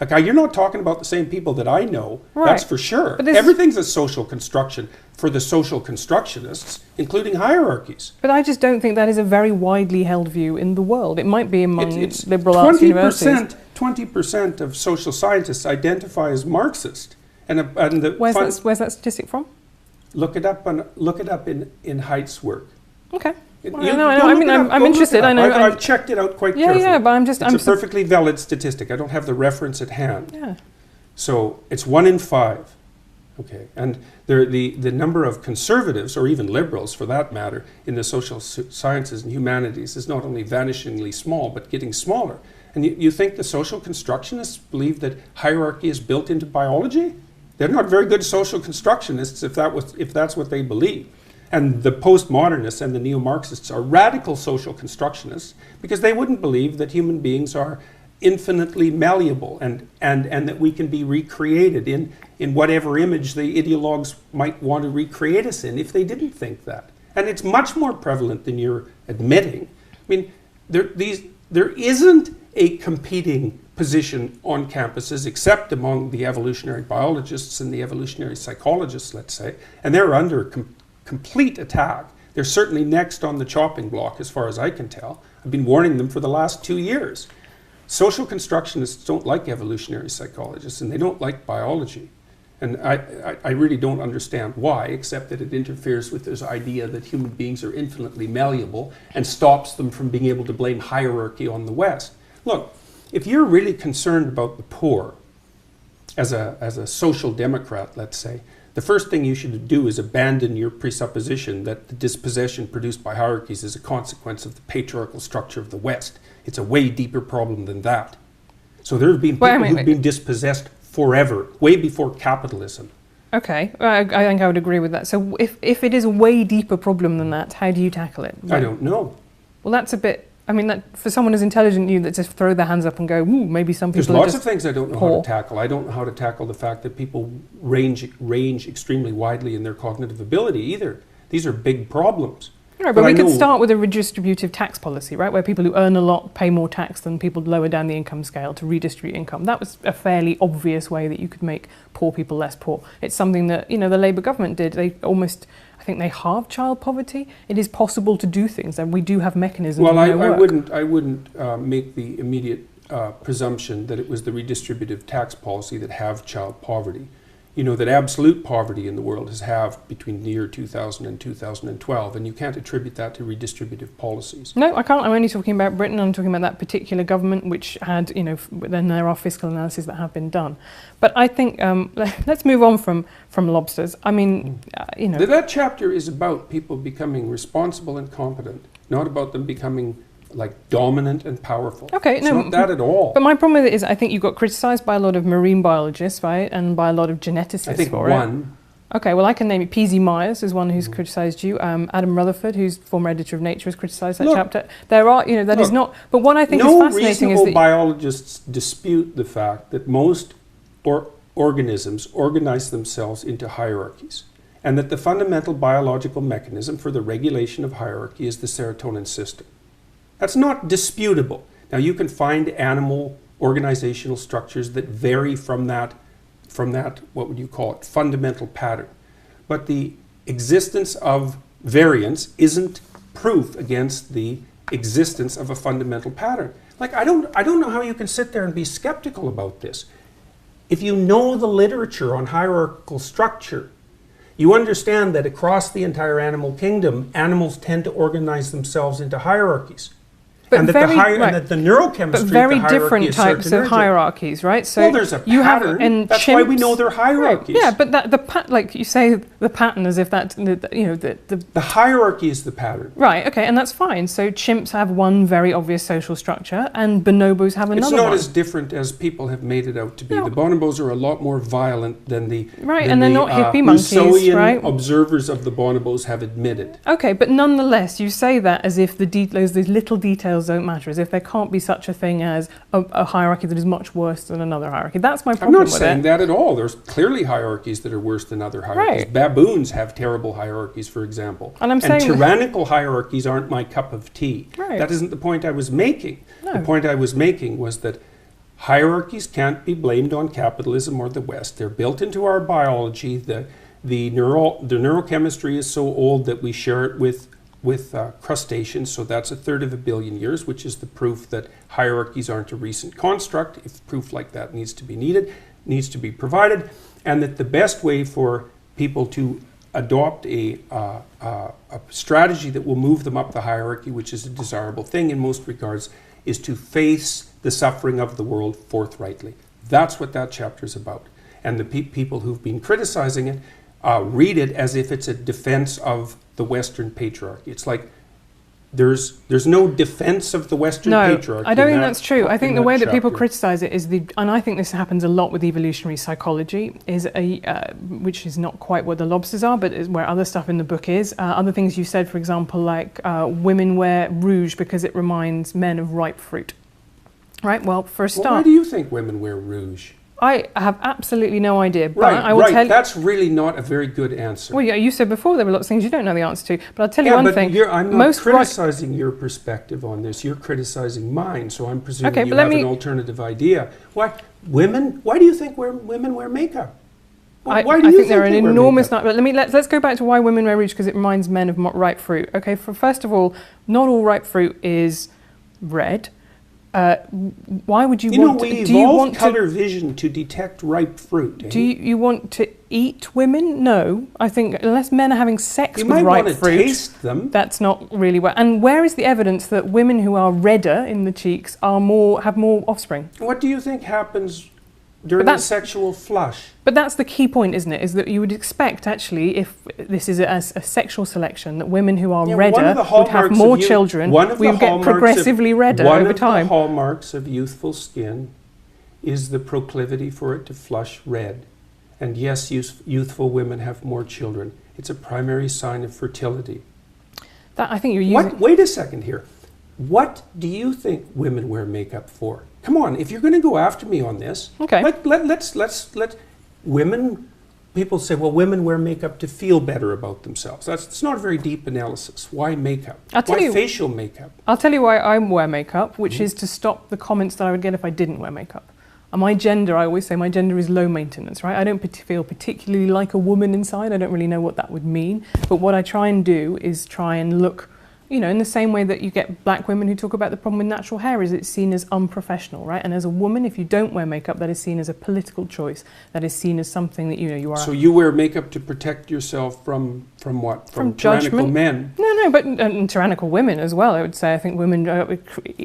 Like, you're not talking about the same people that I know, right. That's for sure. Everything's a social construction for the social constructionists, including hierarchies. But I just don't think that is a very widely held view in the world. It might be among liberal arts universities. 20% of social scientists identify as Marxist. Where's that statistic from? Look it up in Haidt's work. Okay. I'm interested. I've checked it out quite carefully. Yeah, but it's a perfectly valid statistic. I don't have the reference at hand. Yeah. So it's 1 in 5. Okay, and the number of conservatives, or even liberals for that matter, in the social sciences and humanities is not only vanishingly small, but getting smaller. And you think the social constructionists believe that hierarchy is built into biology? They're not very good social constructionists if that's what they believe. And the postmodernists and the neo-Marxists are radical social constructionists because they wouldn't believe that human beings are infinitely malleable and that we can be recreated in whatever image the ideologues might want to recreate us in if they didn't think that. And it's much more prevalent than you're admitting. I mean, there isn't a competing position on campuses except among the evolutionary biologists and the evolutionary psychologists, let's say, and they're under complete attack. They're certainly next on the chopping block as far as I can tell. I've been warning them for the last 2 years. Social constructionists don't like evolutionary psychologists and they don't like biology. And I really don't understand why, except that it interferes with this idea that human beings are infinitely malleable and stops them from being able to blame hierarchy on the West. Look, if you're really concerned about the poor as a social democrat, let's say, the first thing you should do is abandon your presupposition that the dispossession produced by hierarchies is a consequence of the patriarchal structure of the West. It's a way deeper problem than that. So there have been people who've been dispossessed forever, way before capitalism. Okay, I think I would agree with that. So if it is a way deeper problem than that, how do you tackle it? I don't know. Well, that's a bit... I mean, that for someone as intelligent as you that just throw their hands up and go, ooh, maybe some people There's lots of things I don't know how to tackle. I don't know how to tackle the fact that people range extremely widely in their cognitive ability either. These are big problems. Right, but we could start with a redistributive tax policy, right, where people who earn a lot pay more tax than people lower down the income scale to redistribute income. That was a fairly obvious way that you could make poor people less poor. It's something that, you know, the Labour government did. They almost, I think they halved child poverty. It is possible to do things, and we do have mechanisms. Well, I wouldn't make the immediate presumption that it was the redistributive tax policy that halved child poverty. You know, that absolute poverty in the world has halved between the year 2000 and 2012, and you can't attribute that to redistributive policies. No, I can't. I'm only talking about Britain. I'm talking about that particular government, which had, you know, then there are fiscal analyses that have been done. But I think, let's move on from lobsters. I mean, you know. That chapter is about people becoming responsible and competent, not about them becoming like dominant and powerful. Okay, it's not that at all. But my problem with it is I think you got criticised by a lot of marine biologists, right, and by a lot of geneticists I think for one. it. Okay, well I can name you. P.Z. Myers is one who's criticised you. Adam Rutherford, who's former editor of Nature, has criticised that chapter. There are, you know, that is not. But what I think is fascinating is that no reasonable biologists dispute the fact that most organisms organize themselves into hierarchies, and that the fundamental biological mechanism for the regulation of hierarchy is the serotonin system. That's not disputable. Now you can find animal organizational structures that vary from that, what would you call it, fundamental pattern. But the existence of variance isn't proof against the existence of a fundamental pattern. Like I don't know how you can sit there and be skeptical about this. If you know the literature on hierarchical structure, you understand that across the entire animal kingdom, animals tend to organize themselves into hierarchies. But and that the neurochemistry but very of the hierarchy different types of hierarchies, right? So well, there's a pattern. That's why we know they're hierarchies. Right. Yeah, but like you say, the pattern as if that, you know, the hierarchy is the pattern. Right. Okay, and that's fine. So chimps have one very obvious social structure, and bonobos have another one. It's not as different as people have made it out to be. No. The bonobos are a lot more violent than the and they're not hippie monkeys, right? Observers of the bonobos have admitted. Okay, but nonetheless, you say that as if those little details don't matter, as if there can't be such a thing as a hierarchy that is much worse than another hierarchy. That's my problem with it. I'm not saying that at all. There's clearly hierarchies that are worse than other hierarchies. Right. Baboons have terrible hierarchies, for example. And tyrannical hierarchies aren't my cup of tea. Right. That isn't the point I was making. No. The point I was making was that hierarchies can't be blamed on capitalism or the West. They're built into our biology. The neurochemistry is so old that we share it with crustaceans, so that's 1/3 of a billion years, which is the proof that hierarchies aren't a recent construct. If proof like that needs to be provided, and that the best way for people to adopt a strategy that will move them up the hierarchy, which is a desirable thing in most regards, is to face the suffering of the world forthrightly. That's what that chapter is about. And the people who've been criticizing it read it as if it's a defense of the Western patriarchy. It's like there's no defense of the Western patriarchy. No, I don't think that's true. I think the way that people criticize it is and I think this happens a lot with evolutionary psychology, is which is not quite what the lobsters are, but is where other stuff in the book is. Other things you said, for example, like women wear rouge because it reminds men of ripe fruit. Right. Well, for a start, why do you think women wear rouge? I have absolutely no idea. But I will tell you, that's really not a very good answer. Well, yeah, you said before there were lots of things you don't know the answer to. But I'll tell you one thing. I'm not criticizing your perspective on this. You're criticizing mine. So I'm presuming you have an alternative idea. Why do you think women wear makeup? Why do you think there are an enormous... But let's go back to why women wear rouge, because it reminds men of ripe fruit. Okay, first of all, not all ripe fruit is red. Why would you want to... we evolved color vision to detect ripe fruit. Do you want to eat women? No. I think unless men are having sex with ripe fruit... You might want to taste them. That's not really where... And where is the evidence that women who are redder in the cheeks have more offspring? What do you think happens during the sexual flush? But that's the key point, isn't it? Is that you would expect, actually, if this is a sexual selection, that women who are redder would have more children. We would get progressively redder over time. One of the hallmarks of youthful skin is the proclivity for it to flush red. And yes, youthful women have more children. It's a primary sign of fertility. I think you're using... Wait a second here. What do you think women wear makeup for? Come on, if you're going to go after me on this, okay. Let women people say, well, women wear makeup to feel better about themselves. It's not a very deep analysis. Why makeup? Why facial makeup? I'll tell you why I wear makeup, which is to stop the comments that I would get if I didn't wear makeup. And my gender, I always say my gender is low maintenance, right? I don't feel particularly like a woman inside. I don't really know what that would mean. But what I try and do is try and look, you know, in the same way that you get black women who talk about the problem with natural hair, is it's seen as unprofessional, right? And as a woman, if you don't wear makeup, that is seen as a political choice. That is seen as something that, you know, you are... So you wear makeup to protect yourself from what? From tyrannical judgment. Men? No, but tyrannical women as well, I would say. I think women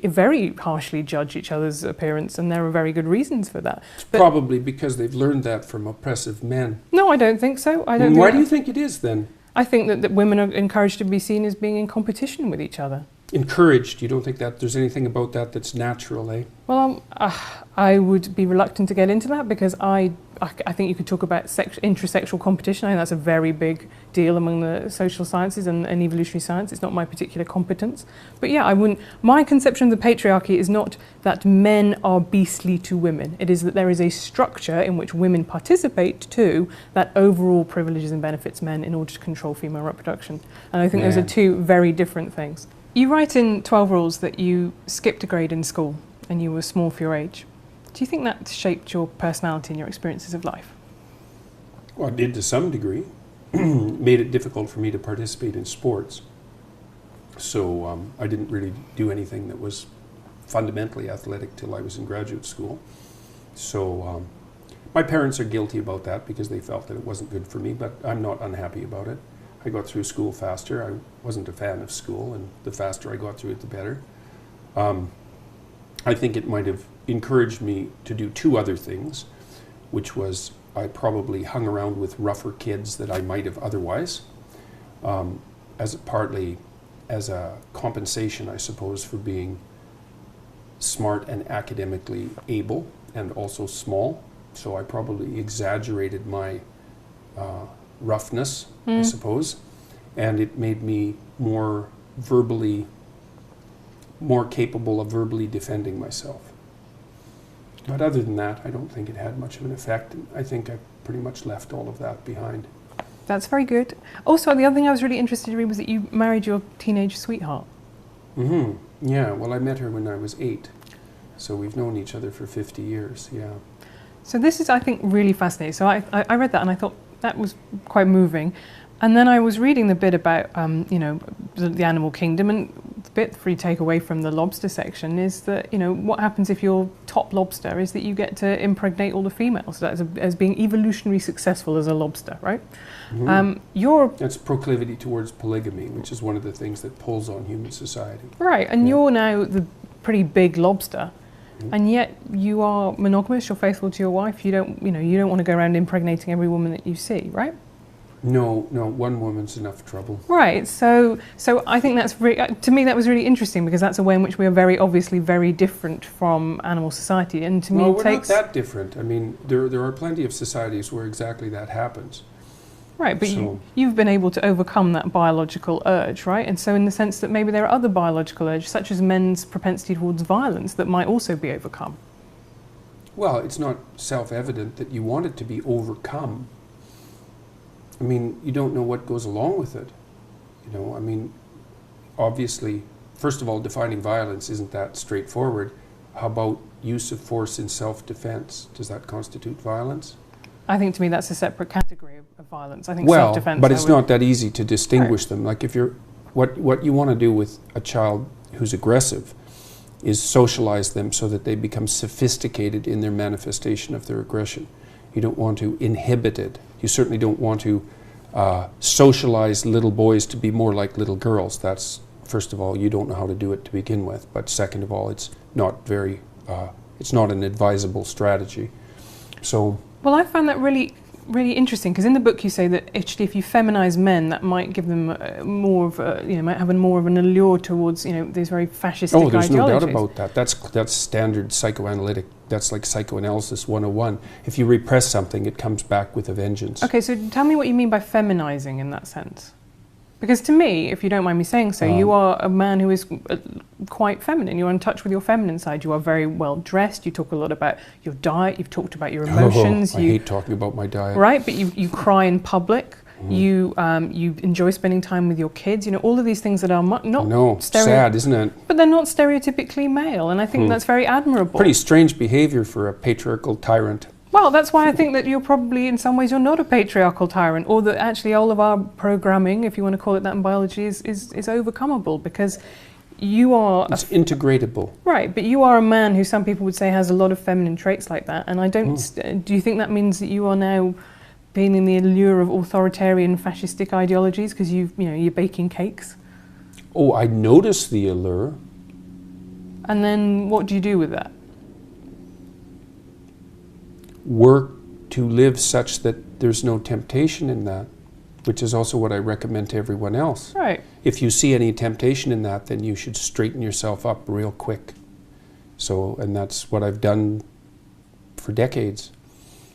very harshly judge each other's appearance, and there are very good reasons for that. But probably because they've learned that from oppressive men. No, I don't think so. Why do you think it is then? I think that women are encouraged to be seen as being in competition with each other. Encouraged? You don't think that there's anything about that that's natural, eh? Well, I would be reluctant to get into that because I think you could talk about intrasexual competition. I think that's a very big deal among the social sciences and evolutionary science. It's not my particular competence. But yeah, I wouldn't. My conception of the patriarchy is not that men are beastly to women. It is that there is a structure in which women participate too that overall privileges and benefits men in order to control female reproduction. And I think those are two very different things. You write in 12 Rules that you skipped a grade in school and you were small for your age. Do you think that shaped your personality and your experiences of life? Well, it did to some degree. Made it difficult for me to participate in sports. So I didn't really do anything that was fundamentally athletic till I was in graduate school. So my parents are guilty about that because they felt that it wasn't good for me, but I'm not unhappy about it. I got through school faster. I wasn't a fan of school, and the faster I got through it, the better. I think it might have encouraged me to do two other things, which was I probably hung around with rougher kids that I might have otherwise, partly as a compensation, I suppose, for being smart and academically able and also small. So I probably exaggerated my roughness, I suppose, and it made me more capable of verbally defending myself. But other than that, I don't think it had much of an effect. I think I pretty much left all of that behind. That's very good. Also, the other thing I was really interested to read was that you married your teenage sweetheart. Yeah, well, I met her when I was 8. So we've known each other for 50 years, yeah. So this is, I think, really fascinating. So I read that and I thought that was quite moving. And then I was reading the bit about, you know, the animal kingdom, and the bit for you take away from the lobster section is that, you know, what happens if you're top lobster is that you get to impregnate all the females. So that's as being evolutionarily successful as a lobster, right? That's proclivity towards polygamy, which is one of the things that pulls on human society. Right, and you're now the pretty big lobster. And yet you are monogamous, you're faithful to your wife, you don't want to go around impregnating every woman that you see, right? No, one woman's enough trouble. Right, so I think that's to me that was really interesting because that's a way in which we are very obviously very different from animal society, and to me it takes... We're not that different. I mean, there are plenty of societies where exactly that happens. Right, but you've been able to overcome that biological urge, right? And so in the sense that maybe there are other biological urges, such as men's propensity towards violence, that might also be overcome. Well, it's not self-evident that you want it to be overcome. I mean, you don't know what goes along with it. You know, I mean, obviously, first of all, defining violence isn't that straightforward. How about use of force in self-defense? Does that constitute violence? I think to me that's a separate category of violence. I think self-defense... but it's not that easy to distinguish them. Like if you're... What you want to do with a child who's aggressive is socialize them so that they become sophisticated in their manifestation of their aggression. You don't want to inhibit it. You certainly don't want to socialize little boys to be more like little girls. That's, first of all, you don't know how to do it to begin with. But second of all, it's not an advisable strategy. So... Well, I found that really interesting because in the book you say that actually if you feminize men, that might give them more of might have more of an allure towards these very fascistic ideologies. Oh, there's no doubt about that. That's standard psychoanalytic. That's like psychoanalysis 101. If you repress something, it comes back with a vengeance. Okay, so tell me what you mean by feminizing in that sense. Because to me, if you don't mind me saying so, you are a man who is quite feminine. You're in touch with your feminine side. You are very well dressed. You talk a lot about your diet. You've talked about your emotions. I hate talking about my diet. Right, but you cry in public. You enjoy spending time with your kids. You know, all of these things that are not sad, isn't it? But they're not stereotypically male, and I think that's very admirable. Pretty strange behavior for a patriarchal tyrant. Well, that's why I think that you're probably, in some ways, you're not a patriarchal tyrant, or that actually all of our programming, if you want to call it that in biology, is overcomable, because you are... It's integratable. Right, but you are a man who some people would say has a lot of feminine traits like that, and I don't... Do you think that means that you are now being in the allure of authoritarian fascistic ideologies because you're baking cakes? Oh, I notice the allure. And then what do you do with that? Work to live such that there's no temptation in that, which is also what I recommend to everyone else. Right. If you see any temptation in that, then you should straighten yourself up real quick. And that's what I've done for decades.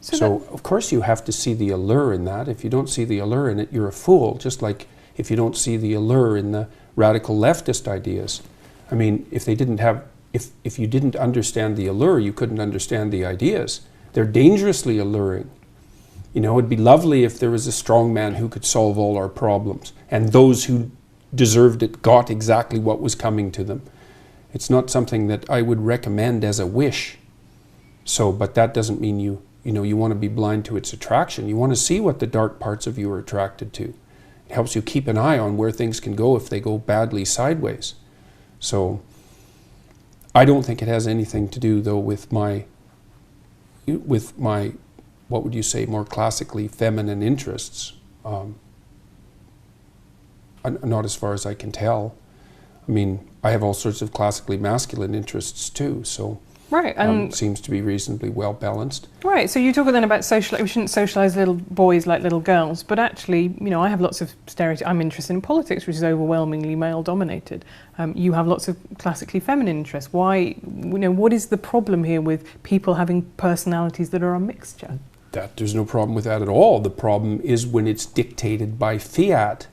So of course you have to see the allure in that. If you don't see the allure in it, you're a fool, just like if you don't see the allure in the radical leftist ideas. I mean, if you didn't understand the allure, you couldn't understand the ideas. They're dangerously alluring. You know, it'd be lovely if there was a strong man who could solve all our problems, and those who deserved it got exactly what was coming to them. It's not something that I would recommend as a wish. But that doesn't mean you want to be blind to its attraction. You want to see what the dark parts of you are attracted to. It helps you keep an eye on where things can go if they go badly sideways. So I don't think it has anything to do, though, with my, what would you say, more classically feminine interests. Not as far as I can tell. I mean, I have all sorts of classically masculine interests too, so right, and it seems to be reasonably well balanced. Right, so you talk then about we shouldn't socialise little boys like little girls, but actually, I have lots of stereotypes. I'm interested in politics, which is overwhelmingly male-dominated. You have lots of classically feminine interests. Why, what is the problem here with people having personalities that are a mixture? There's no problem with that at all. The problem is when it's dictated by fiat.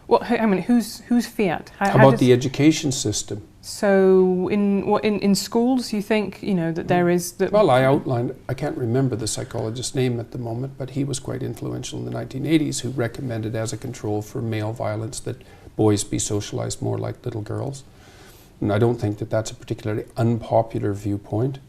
Well, I mean, who's fiat? How about the education system? So in schools, you think, that there is... Well, I can't remember the psychologist's name at the moment, but he was quite influential in the 1980s, who recommended as a control for male violence that boys be socialized more like little girls. And I don't think that that's a particularly unpopular viewpoint.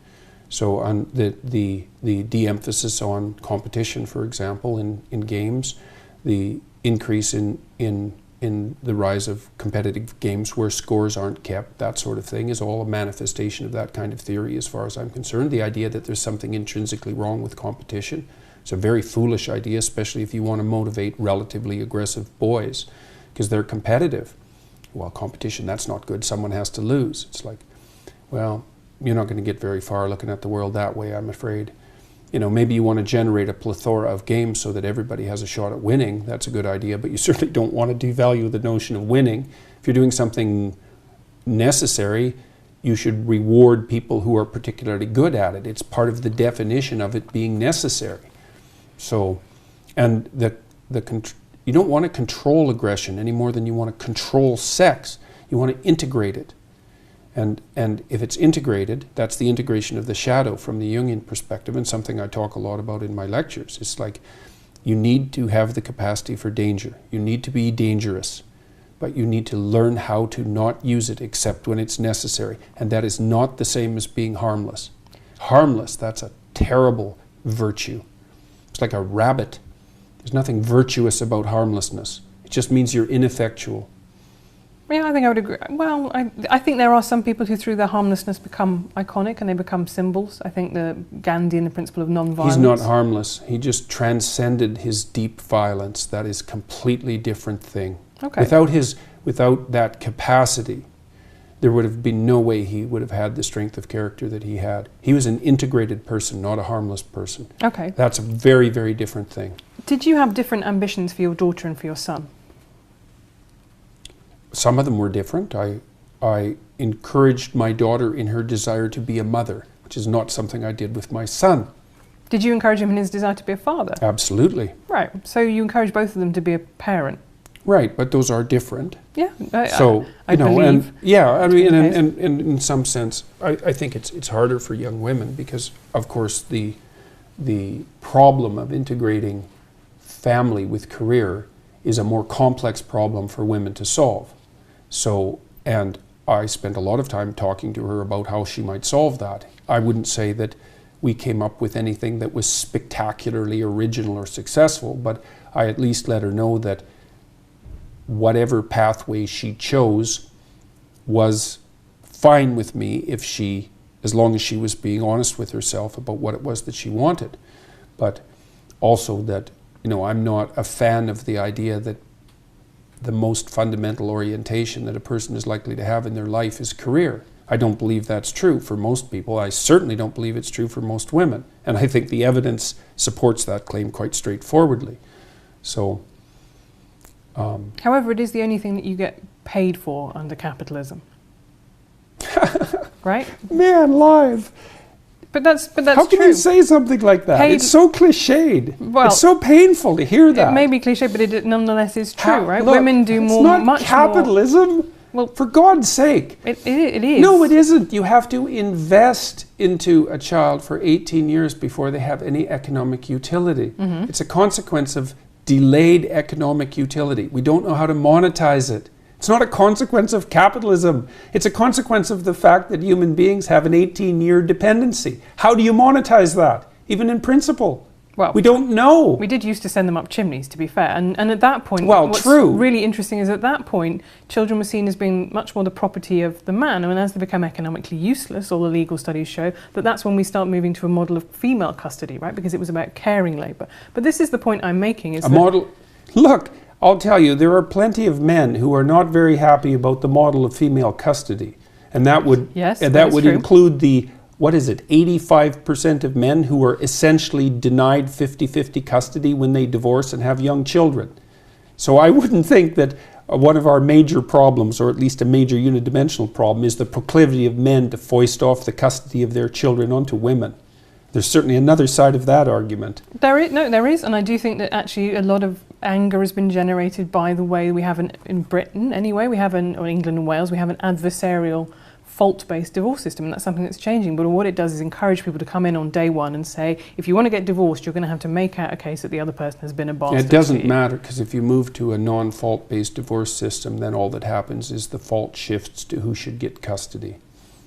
So on the de-emphasis on competition, for example, in games, the increase in the rise of competitive games where scores aren't kept, that sort of thing, is all a manifestation of that kind of theory as far as I'm concerned. The idea that there's something intrinsically wrong with competition. It's a very foolish idea, especially if you want to motivate relatively aggressive boys, because they're competitive. Well, competition, that's not good. Someone has to lose. It's like, well, you're not going to get very far looking at the world that way, I'm afraid. Maybe you want to generate a plethora of games so that everybody has a shot at winning. That's a good idea, but you certainly don't want to devalue the notion of winning. If you're doing something necessary, you should reward people who are particularly good at it. It's part of the definition of it being necessary. So, and you don't want to control aggression any more than you want to control sex. You want to integrate it. And if it's integrated, that's the integration of the shadow from the Jungian perspective, and something I talk a lot about in my lectures. It's like you need to have the capacity for danger. You need to be dangerous, but you need to learn how to not use it except when it's necessary. And that is not the same as being harmless. Harmless, that's a terrible virtue. It's like a rabbit. There's nothing virtuous about harmlessness. It just means you're ineffectual. Yeah, I think I would agree. Well, I think there are some people who through their harmlessness become iconic and they become symbols. I think the Gandhi and the principle of non-violence. He's not harmless. He just transcended his deep violence. That is a completely different thing. Okay. Without that capacity, there would have been no way he would have had the strength of character that he had. He was an integrated person, not a harmless person. Okay. That's a very, very different thing. Did you have different ambitions for your daughter and for your son? Some of them were different. I encouraged my daughter in her desire to be a mother, which is not something I did with my son. Did you encourage him in his desire to be a father? Absolutely. Right. So you encouraged both of them to be a parent? Right, but those are different. Yeah, So, I believe. and yeah, I mean, Okay. and in some sense, I think it's harder for young women because, of course, the problem of integrating family with career is a more complex problem for women to solve. So, and I spent a lot of time talking to her about how she might solve that. I wouldn't say that we came up with anything that was spectacularly original or successful, but I at least let her know that whatever pathway she chose was fine with me as long as she was being honest with herself about what it was that she wanted. But also that, I'm not a fan of the idea that the most fundamental orientation that a person is likely to have in their life is career. I don't believe that's true for most people. I certainly don't believe it's true for most women. And I think the evidence supports that claim quite straightforwardly. So, However, it is the only thing that you get paid for under capitalism. Right? man, live. But that's How can true. you say something like that? Paid- It's so cliched. Well, it's so painful to hear that. It may be cliche, but it nonetheless is true, right? Look, Women do it's more, not much capitalism. more. Well, For God's sake. it is. No, it isn't. You have to invest into a child for 18 years before they have any economic utility. Mm-hmm. It's a consequence of delayed economic utility. We don't know how to monetize it. It's not a consequence of capitalism. It's a consequence of the fact that human beings have an 18-year dependency. How do you monetize that? Even in principle. Well, We don't know. we did used to send them up chimneys, to be fair. And at that point, Well, what's true. really interesting is at that point, children were seen as being much more the property of the man. And as they become economically useless, all the legal studies show that that's when we start moving to a model of female custody, right? Because it was about caring labour. But this is the point I'm making. Is A that model. Look, I'll tell you, there are plenty of men who are not very happy about the model of female custody. And that would, Yes, and that that is would true. include the, 85% of men who are essentially denied 50-50 custody when they divorce and have young children. So I wouldn't think that one of our major problems, or at least a major unidimensional problem, is the proclivity of men to foist off the custody of their children onto women. There's certainly another side of that argument. There is, and I do think that actually a lot of anger has been generated by the way we have in Britain anyway, or England and Wales, we have an adversarial fault-based divorce system, and that's something that's changing. But what it does is encourage people to come in on day one and say, if you want to get divorced, you're going to have to make out a case that the other person has been a bastard. It doesn't to you. matter, because if you move to a non-fault-based divorce system, then all that happens is the fault shifts to who should get custody.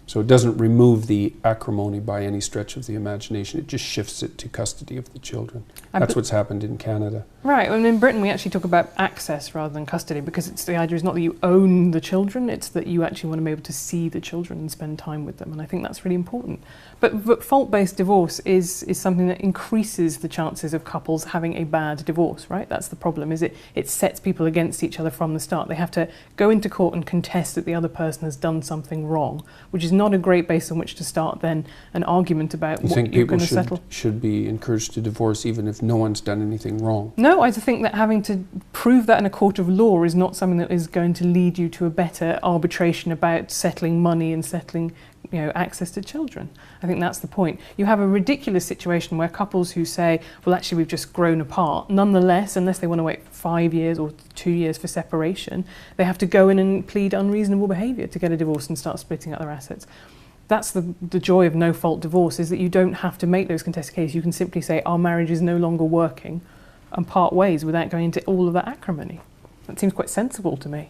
So it doesn't remove the acrimony by any stretch of the imagination. It just shifts it to custody of the children. That's what's happened in Canada. Right, and in Britain we actually talk about access rather than custody, because it's the idea is not that you own the children, it's that you actually want to be able to see the children and spend time with them, and I think that's really important. But fault-based divorce is something that increases the chances of couples having a bad divorce, right? That's the problem, is it sets people against each other from the start. They have to go into court and contest that the other person has done something wrong, which is not a great base on which to start then an argument about You what think you're people going to settle. should be encouraged to divorce even if no one's done anything wrong? No, I think that having to prove that in a court of law is not something that is going to lead you to a better arbitration about settling money and settling, access to children. I think that's the point. You have a ridiculous situation where couples who say, well, actually, we've just grown apart, nonetheless, unless they want to wait 5 years or 2 years for separation, they have to go in and plead unreasonable behaviour to get a divorce and start splitting up their assets. That's the joy of no-fault divorce, is that you don't have to make those contested cases. You can simply say, our marriage is no longer working, and part ways without going into all of that acrimony. That seems quite sensible to me.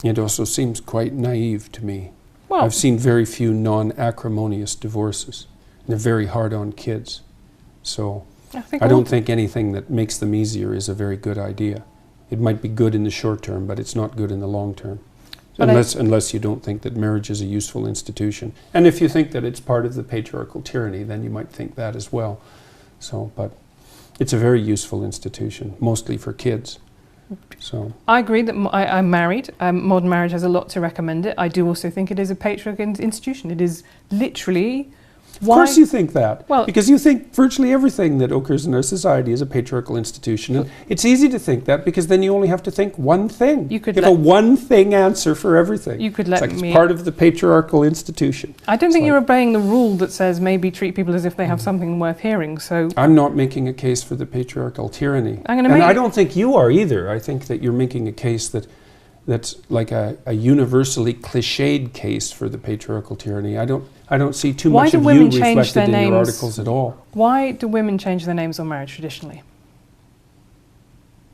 It also seems quite naive to me. Well, I've seen very few non-acrimonious divorces. They're very hard on kids. So I don't think anything that makes them easier is a very good idea. It might be good in the short term, but it's not good in the long term. But Unless you don't think that marriage is a useful institution. And if you think that it's part of the patriarchal tyranny, then you might think that as well. So, but it's a very useful institution, mostly for kids. So I agree that I'm married. Modern marriage has a lot to recommend it. I do also think it is a patriarchal institution. It is literally Of course you think that. Well, because you think virtually everything that occurs in our society is a patriarchal institution. And it's easy to think that because then you only have to think one thing. You have a one thing answer for everything. You could let it's like me... It's part of the patriarchal institution. I don't think you're obeying the rule that says maybe treat people as if they have something worth hearing. So I'm not making a case for the patriarchal tyranny. And I don't think you are either. I think that you're making a case that's like a universally cliched case for the patriarchal tyranny. I don't see too much of you reflected in your articles at all. Why do women change their names on marriage traditionally?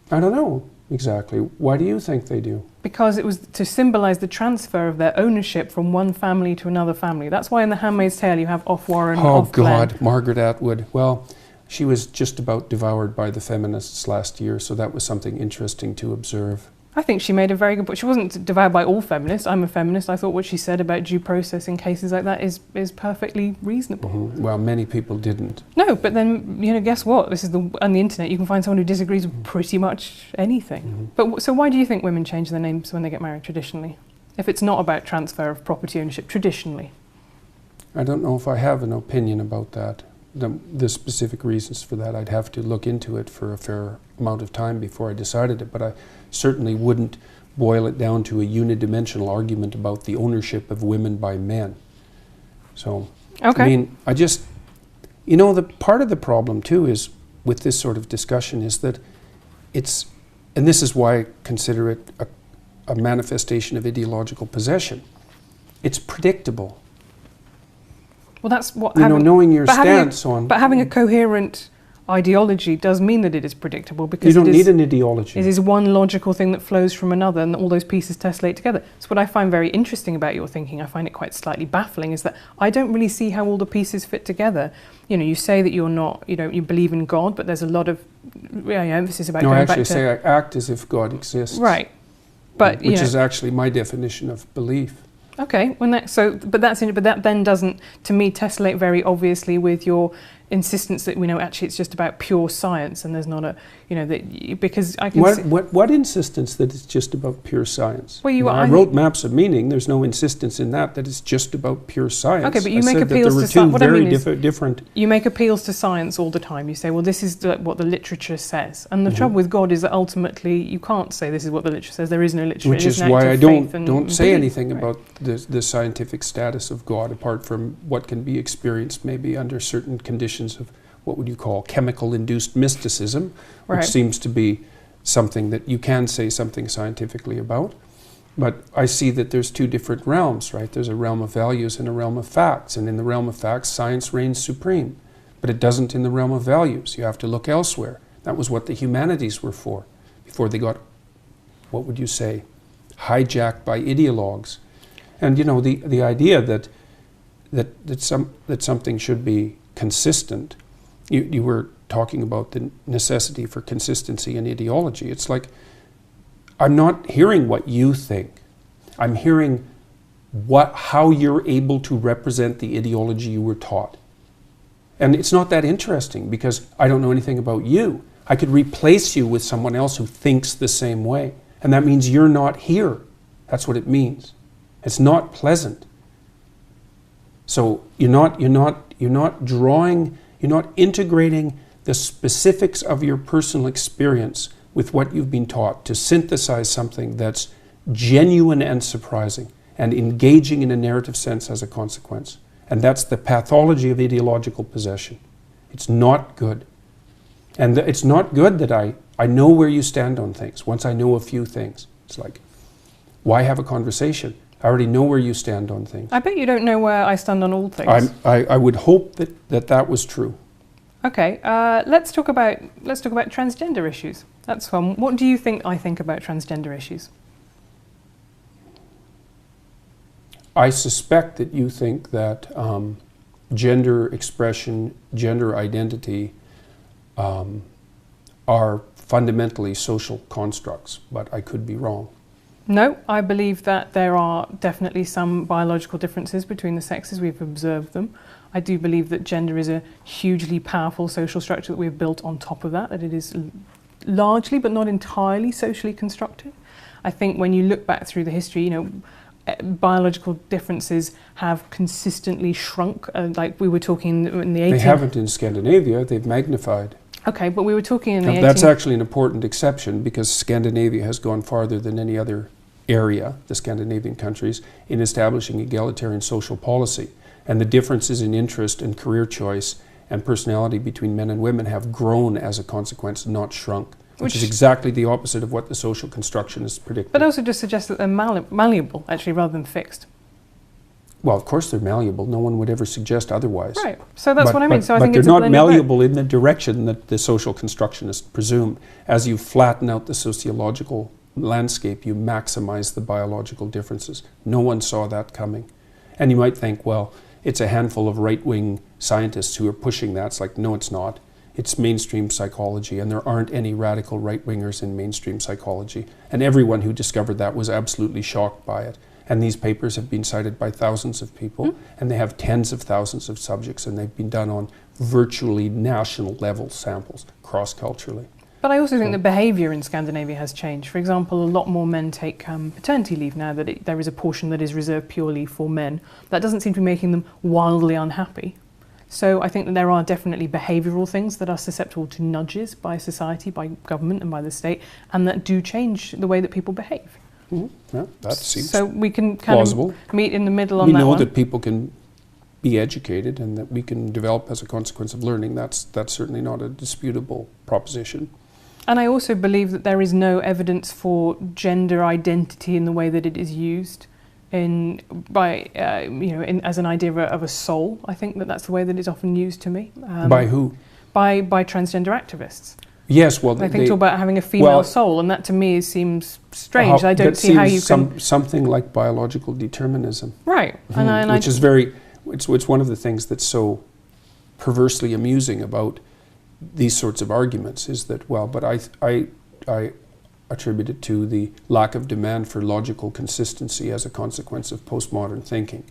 I don't know exactly. Why do you think they do? Because it was to symbolize the transfer of their ownership from one family to another family. That's why in The Handmaid's Tale you have off Warren, off Glenn. Oh God, Margaret Atwood. Well, she was just about devoured by the feminists last year, so that was something interesting to observe. I think she made a very good point. She wasn't devoured by all feminists. I'm a feminist. I thought what she said about due process in cases like that is perfectly reasonable. Mm-hmm. Well, many people didn't. No, but then, guess what? This is on the internet, you can find someone who disagrees with pretty much anything. Mm-hmm. But so why do you think women change their names when they get married traditionally? If it's not about transfer of property ownership traditionally? I don't know if I have an opinion about that. The specific reasons for that, I'd have to look into it for a fair amount of time before I decided it, but I certainly wouldn't boil it down to a unidimensional argument about the ownership of women by men. So, okay. I mean, the part of the problem too is with this sort of discussion is that it's, and this is why I consider it a manifestation of ideological possession. It's predictable. Well, that's what knowing your stance on. But having a coherent ideology does mean that it is predictable because you don't need an ideology. It is one logical thing that flows from another, and all those pieces tessellate together. So what I find very interesting about your thinking, I find it quite slightly baffling, is that I don't really see how all the pieces fit together. You say that you're not, you believe in God, but there's a lot of emphasis about going back to... No, I actually say I act as if God exists. Right, but which is actually my definition of belief. Okay, but that then doesn't, to me, tessellate very obviously with your insistence that actually it's just about pure science and there's not a because I can what insistence that it's just about pure science? Well, I wrote Maps of Meaning. There's no insistence in that it's just about pure science. Okay, but you make appeals to science. What I mean is different. You make appeals to science all the time. You say, well, this is what the literature says, and the trouble with God is that ultimately you can't say this is what the literature says. There is no literature. Which is why I don't say anything about the scientific status of God apart from what can be experienced maybe under certain conditions of what would you call chemical-induced mysticism, which seems to be something that you can say something scientifically about. But I see that there's two different realms, right? There's a realm of values and a realm of facts. And in the realm of facts, science reigns supreme. But it doesn't in the realm of values. You have to look elsewhere. That was what the humanities were for, before they got, what would you say, hijacked by ideologues. And the idea that something should be consistent. You were talking about the necessity for consistency in ideology. It's like, I'm not hearing what you think. I'm hearing how you're able to represent the ideology you were taught. And it's not that interesting because I don't know anything about you. I could replace you with someone else who thinks the same way. And that means you're not here. That's what it means. It's not pleasant. So you're not integrating the specifics of your personal experience with what you've been taught to synthesize something that's genuine and surprising and engaging in a narrative sense as a consequence. And that's the pathology of ideological possession. It's not good. And it's not good that I know where you stand on things. Once I know a few things, it's like, why have a conversation? I already know where you stand on things. I bet you don't know where I stand on all things. I would hope that was true. Okay, let's talk about transgender issues. That's fun. What do you think I think about transgender issues? I suspect that you think that gender expression, gender identity are fundamentally social constructs, but I could be wrong. No, I believe that there are definitely some biological differences between the sexes. We've observed them. I do believe that gender is a hugely powerful social structure that we've built on top of that it is largely but not entirely socially constructed. I think when you look back through the history, biological differences have consistently shrunk? Like we were talking in the 18th... They haven't in Scandinavia, they've magnified. Okay, but we were talking in the 18th... That's actually an important exception because Scandinavia has gone farther than any other area, the Scandinavian countries, in establishing egalitarian social policy. And the differences in interest and career choice and personality between men and women have grown as a consequence, not shrunk. Which is exactly the opposite of what the social constructionists predicted. But also just suggests that they're malleable, actually, rather than fixed. Well, of course they're malleable. No one would ever suggest otherwise. Right. So that's what I mean. So I think they're not malleable in the direction that the social constructionists presume. As you flatten out the sociological landscape, you maximize the biological differences. No one saw that coming. And you might think, well, it's a handful of right-wing scientists who are pushing that. It's like, no, it's not. It's mainstream psychology, and there aren't any radical right-wingers in mainstream psychology. And everyone who discovered that was absolutely shocked by it. And these papers have been cited by thousands of people, and they have tens of thousands of subjects, and they've been done on virtually national level samples, cross-culturally. But I also think the behaviour in Scandinavia has changed. For example, a lot more men take paternity leave now that there is a portion that is reserved purely for men. That doesn't seem to be making them wildly unhappy. So I think that there are definitely behavioural things that are susceptible to nudges by society, by government and by the state, and that do change the way that people behave. Yeah, that seems so we can kind plausible. Of meet in the middle on that one. We know that people can be educated and that we can develop as a consequence of learning. That's certainly not a disputable proposition. And I also believe that there is no evidence for gender identity in the way that it is used as an idea of a soul. I think that that's the way that it's often used to me. By who? By transgender activists. Yes, well, I think talk about having a female soul, and that to me seems strange. I don't see how you can... something like biological determinism. Right. Which is very... It's one of the things that's so perversely amusing about these sorts of arguments is that, well, but I attribute it to the lack of demand for logical consistency as a consequence of postmodern thinking.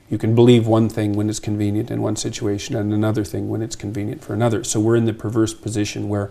You can believe one thing when it's convenient in one situation and another thing when it's convenient for another. So we're in the perverse position where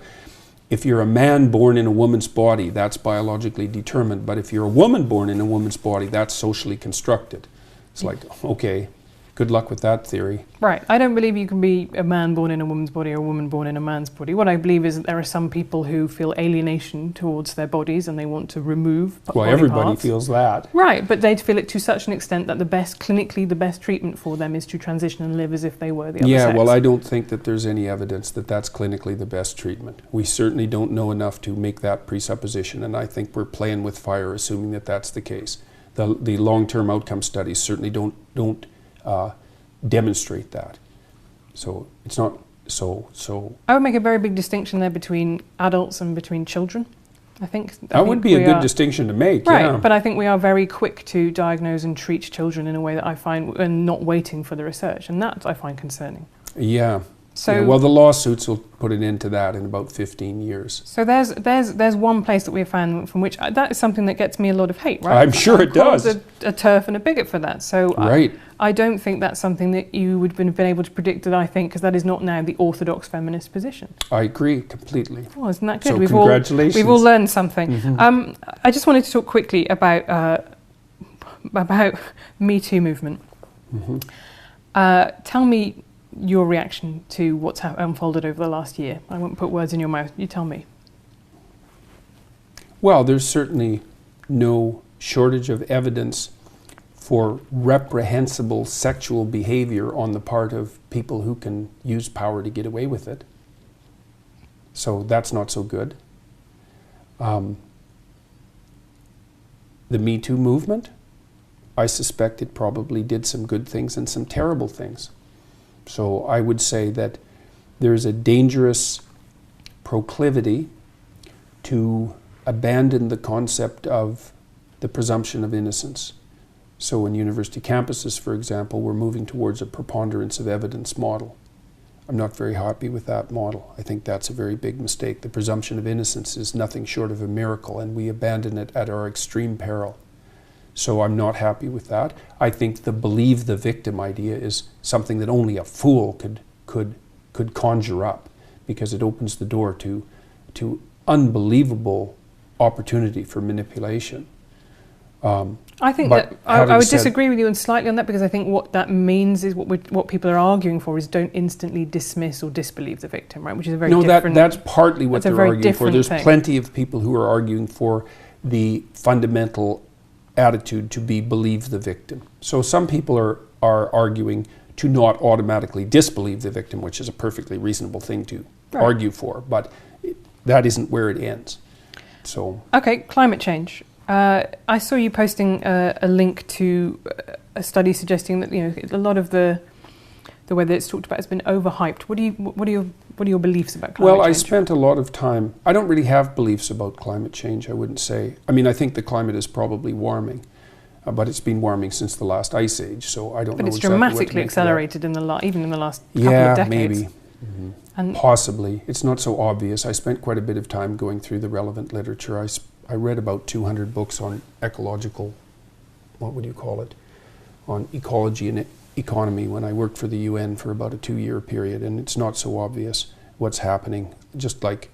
if you're a man born in a woman's body, that's biologically determined. But if you're a woman born in a woman's body, that's socially constructed. It's like, okay, good luck with that theory. Right. I don't believe you can be a man born in a woman's body or a woman born in a man's body. What I believe is that there are some people who feel alienation towards their bodies and they want to remove body parts. Everybody feels that. Right, but they feel it to such an extent that clinically the best treatment for them is to transition and live as if they were the other sex. Yeah, well, I don't think that there's any evidence that that's clinically the best treatment. We certainly don't know enough to make that presupposition, and I think we're playing with fire assuming that that's the case. The long-term outcome studies certainly don't demonstrate that. So it's not so. I would make a very big distinction there between adults and between children. I think would be a good distinction to make. Right, yeah. But I think we are very quick to diagnose and treat children in a way that I find, and not waiting for the research, and that I find concerning. Yeah. So yeah, well, the lawsuits will put an end to that in about 15 years. So there's one place that we have found from which that is something that gets me a lot of hate, right? I'm sure it does. A turf and a bigot for that. So right. I don't think that's something that you would have been able to predict. That I think because that is not now the orthodox feminist position. I agree completely. Oh, isn't that good? So congratulations. We've all learned something. Mm-hmm. I just wanted to talk quickly about Me Too movement. Mm-hmm. Tell me your reaction to what's unfolded over the last year. I won't put words in your mouth. You tell me. Well, there's certainly no shortage of evidence for reprehensible sexual behavior on the part of people who can use power to get away with it. So that's not so good. The Me Too movement, I suspect it probably did some good things and some terrible things. So I would say that there's a dangerous proclivity to abandon the concept of the presumption of innocence. So in university campuses, for example, we're moving towards a preponderance of evidence model. I'm not very happy with that model. I think that's a very big mistake. The presumption of innocence is nothing short of a miracle, and we abandon it at our extreme peril. So I'm not happy with that. I think the believe the victim idea is something that only a fool could conjure up, because it opens the door to unbelievable opportunity for manipulation. I think But that I would said- disagree with you slightly on that, because I think what that means is what people are arguing for is don't instantly dismiss or disbelieve the victim, right? Which is a very different. That's partly what that's a they're very arguing for. different There's thing. plenty of people who are arguing for the fundamental attitude to be believe the victim. So some people are arguing to not automatically disbelieve the victim, which is a perfectly reasonable thing to argue for, but that isn't where it ends. So okay, climate change. I saw you posting a link to a study suggesting that a lot of the way that it's talked about has been overhyped. What are your beliefs about climate change? Well, I spent a lot of time. I don't really have beliefs about climate change, I wouldn't say. I mean, I think the climate is probably warming, but it's been warming since the last ice age, so I don't know exactly what to make of that. But it's dramatically accelerated even in the last couple of decades. Maybe. Mm-hmm. And possibly. It's not so obvious. I spent quite a bit of time going through the relevant literature. I read about 200 books on ecological, what would you call it, on ecology and economy when I worked for the UN for about a 2-year period, and it's not so obvious what's happening, just like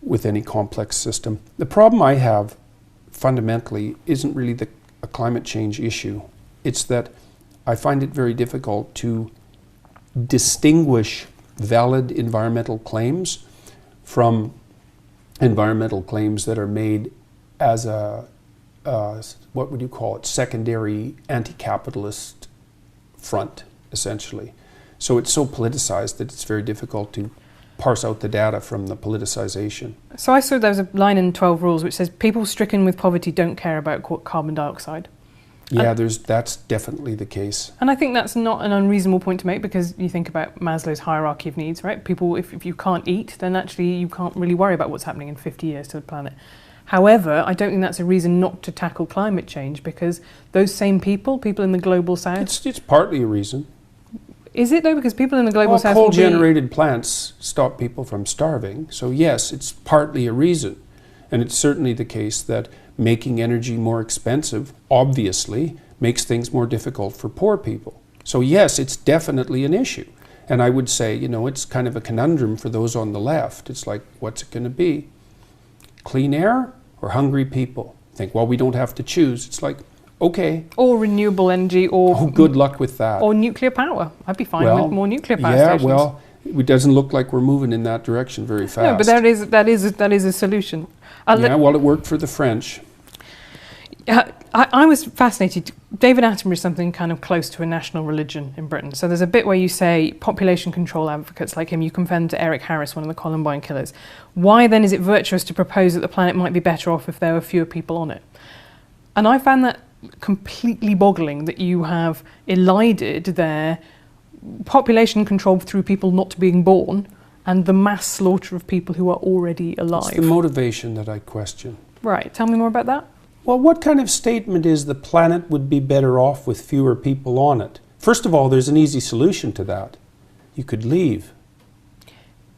with any complex system. The problem I have fundamentally isn't really a climate change issue. It's that I find it very difficult to distinguish valid environmental claims from environmental claims that are made as a, what would you call it, secondary anti-capitalist front, essentially. So it's so politicized that it's very difficult to parse out the data from the politicization. So I saw there was a line in 12 Rules which says people stricken with poverty don't care about carbon dioxide. Yeah, that's definitely the case. And I think that's not an unreasonable point to make, because you think about Maslow's hierarchy of needs, right? People, if you can't eat, then actually you can't really worry about what's happening in 50 years to the planet. However, I don't think that's a reason not to tackle climate change, because those same people in the global south... It's partly a reason. Is it though? Because people in the global south... coal-generated plants stop people from starving. So yes, it's partly a reason. And it's certainly the case that making energy more expensive, obviously, makes things more difficult for poor people. So yes, it's definitely an issue. And I would say, it's kind of a conundrum for those on the left. It's like, what's it going to be? Clean air or hungry people? Think, well, we don't have to choose. It's like, okay. Or renewable energy, or... Oh, good luck with that. Or nuclear power. I'd be fine with more nuclear power stations. Yeah, well, it doesn't look like we're moving in that direction very fast. No, but that is a solution. Well, it worked for the French. I was fascinated. David Attenborough is something kind of close to a national religion in Britain. So there's a bit where you say population control advocates like him, you compare them to Eric Harris, one of the Columbine killers. Why then is it virtuous to propose that the planet might be better off if there were fewer people on it? And I found that completely boggling, that you have elided their population control through people not being born and the mass slaughter of people who are already alive. It's the motivation that I question. Right, tell me more about that. Well, what kind of statement is the planet would be better off with fewer people on it? First of all, there's an easy solution to that. You could leave.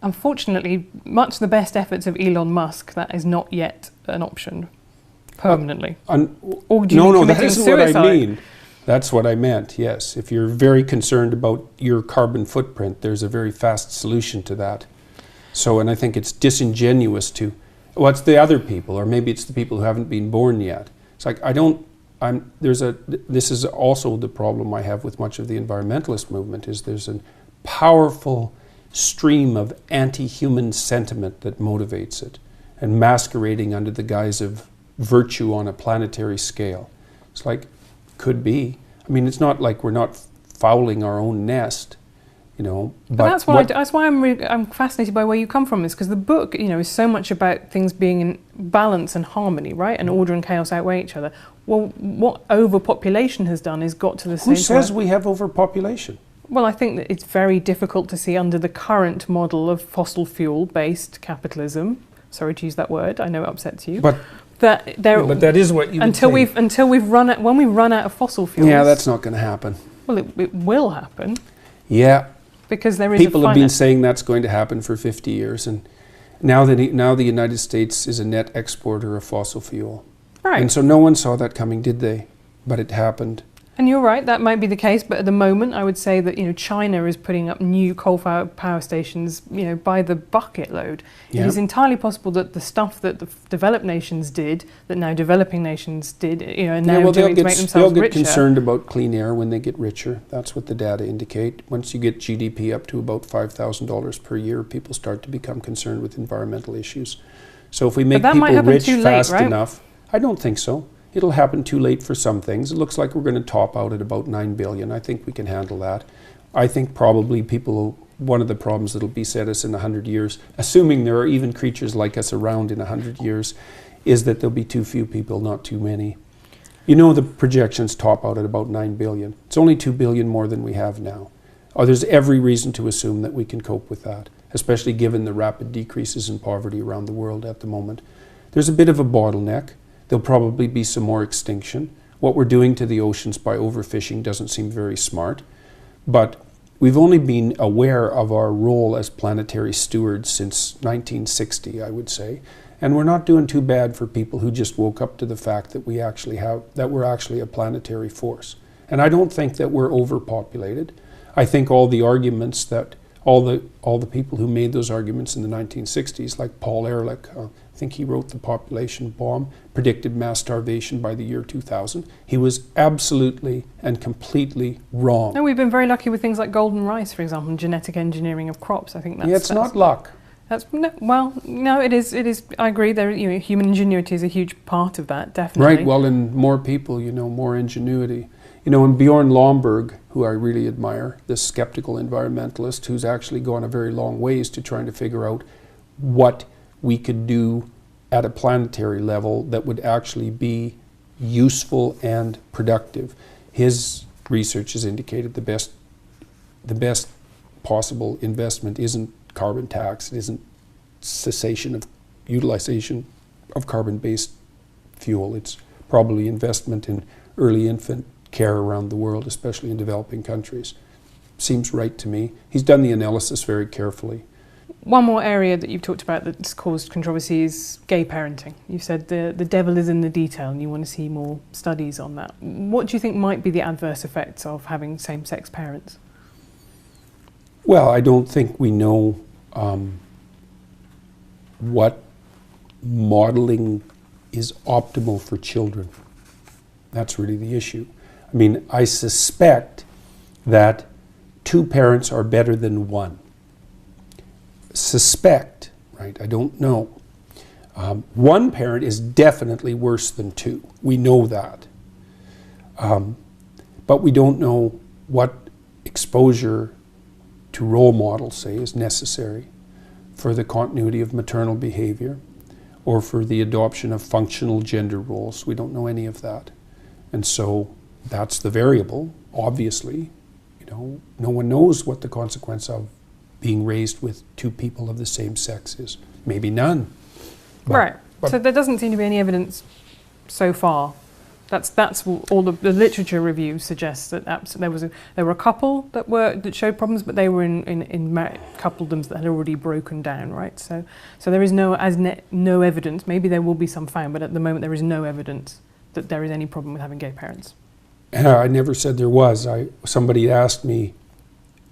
Unfortunately, much the best efforts of Elon Musk, that is not yet an option permanently. No, that isn't what I mean. That's what I meant, yes. If you're very concerned about your carbon footprint, there's a very fast solution to that. So, and I think it's disingenuous to... Well, it's the other people, or maybe it's the people who haven't been born yet. It's like, this is also the problem I have with much of the environmentalist movement, is there's a powerful stream of anti-human sentiment that motivates it, and masquerading under the guise of virtue on a planetary scale. It's like, could be. I mean, it's not like we're not fouling our own nest. But that's why I'm fascinated by where you come from, is because the book, is so much about things being in balance and harmony, right? And order and chaos outweigh each other. Well, what overpopulation has done is got to the same... Who says we have overpopulation? Well, I think that it's very difficult to see under the current model of fossil fuel-based capitalism. Sorry to use that word. I know it upsets you. But that is what you until we've run out, when we run out of fossil fuels. Yeah, that's not going to happen. Well, it will happen. Yeah. Because there is people have been saying that's going to happen for 50 years, and now the United States is a net exporter of fossil fuel. Right. And so no one saw that coming, did they? But it happened. And you're right, that might be the case, but at the moment I would say that, you know, China is putting up new power stations, you know, by the bucket load. Yeah. It is entirely possible that the stuff that the developed nations did, that now developing nations did, you know, and now doing to make themselves they'll richer. get concerned about clean air when they get richer. That's what the data indicate. Once you get GDP up to about $5,000 per year, people start to become concerned with environmental issues. So if we make people rich fast enough, I don't think so. It'll happen too late for some things. It looks like we're going to top out at about 9 billion. I think we can handle that. I think probably one of the problems that'll beset us in 100 years, assuming there are even creatures like us around in 100 years, is that there'll be too few people, not too many. You know, the projections top out at about 9 billion. It's only 2 billion more than we have now. There's every reason to assume that we can cope with that, especially given the rapid decreases in poverty around the world at the moment. There's a bit of a bottleneck. There'll probably be some more extinction. What we're doing to the oceans by overfishing doesn't seem very smart, but we've only been aware of our role as planetary stewards since 1960, I would say, and we're not doing too bad for people who just woke up to the fact that we're actually a planetary force. And I don't think that we're overpopulated. I think all the arguments that all the people who made those arguments in the 1960s, like Paul Ehrlich, I think he wrote The Population Bomb, predicted mass starvation by the year 2000. He was absolutely and completely wrong. No, we've been very lucky with things like golden rice, for example, and genetic engineering of crops. I think that's... Yeah, it's not luck. No, it is. I agree. Human ingenuity is a huge part of that, definitely. Right, well, and more people, more ingenuity. And Bjorn Lomborg, who I really admire, this skeptical environmentalist who's actually gone a very long ways to trying to figure out what we could do at a planetary level that would actually be useful and productive. His research has indicated the best possible investment isn't carbon tax, it isn't cessation of utilization of carbon-based fuel. It's probably investment in early infant care around the world, especially in developing countries. Seems right to me. He's done the analysis very carefully. One more area that you've talked about that's caused controversy is gay parenting. You've said the devil is in the detail and you want to see more studies on that. What do you think might be the adverse effects of having same-sex parents? Well, I don't think we know what modeling is optimal for children. That's really the issue. I mean, I suspect that 2 parents are better than 1. Suspect, right? I don't know. 1 parent is definitely worse than 2. We know that. But we don't know what exposure to role models, say, is necessary for the continuity of maternal behavior or for the adoption of functional gender roles. We don't know any of that. And so that's the variable, obviously. No one knows what the consequence of being raised with 2 people of the same sex is. Maybe none. But so there doesn't seem to be any evidence so far. That's all the literature review suggests that there were a couple that showed problems, but they were in coupledoms that had already broken down, right? So there is no evidence. Maybe there will be some found, but at the moment there is no evidence that there is any problem with having gay parents. I never said there was. Somebody asked me,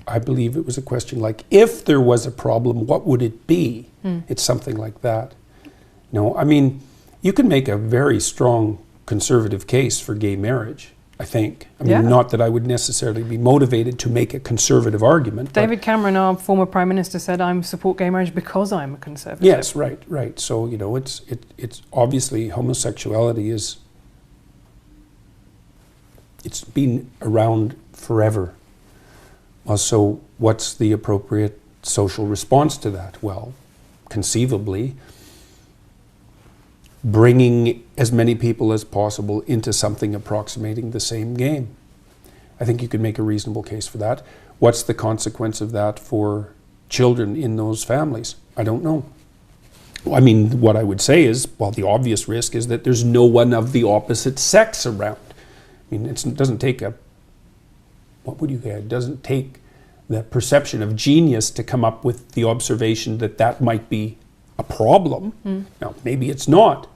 I believe it was a question like, if there was a problem, what would it be? It's something like that. I mean, you can make a very strong conservative case for gay marriage, I think. I mean, not that I would necessarily be motivated to make a conservative argument. David Cameron, our former Prime Minister, said, I support gay marriage because I'm a conservative. Yes, right. So, it's obviously homosexuality it's been around forever. So what's the appropriate social response to that? Well, conceivably, bringing as many people as possible into something approximating the same game. I think you could make a reasonable case for that. What's the consequence of that for children in those families? I don't know. I mean, what I would say is, well, the obvious risk is that there's no one of the opposite sex around. I mean, it doesn't take it doesn't take the perception of genius to come up with the observation that might be a problem. Now, maybe it's not.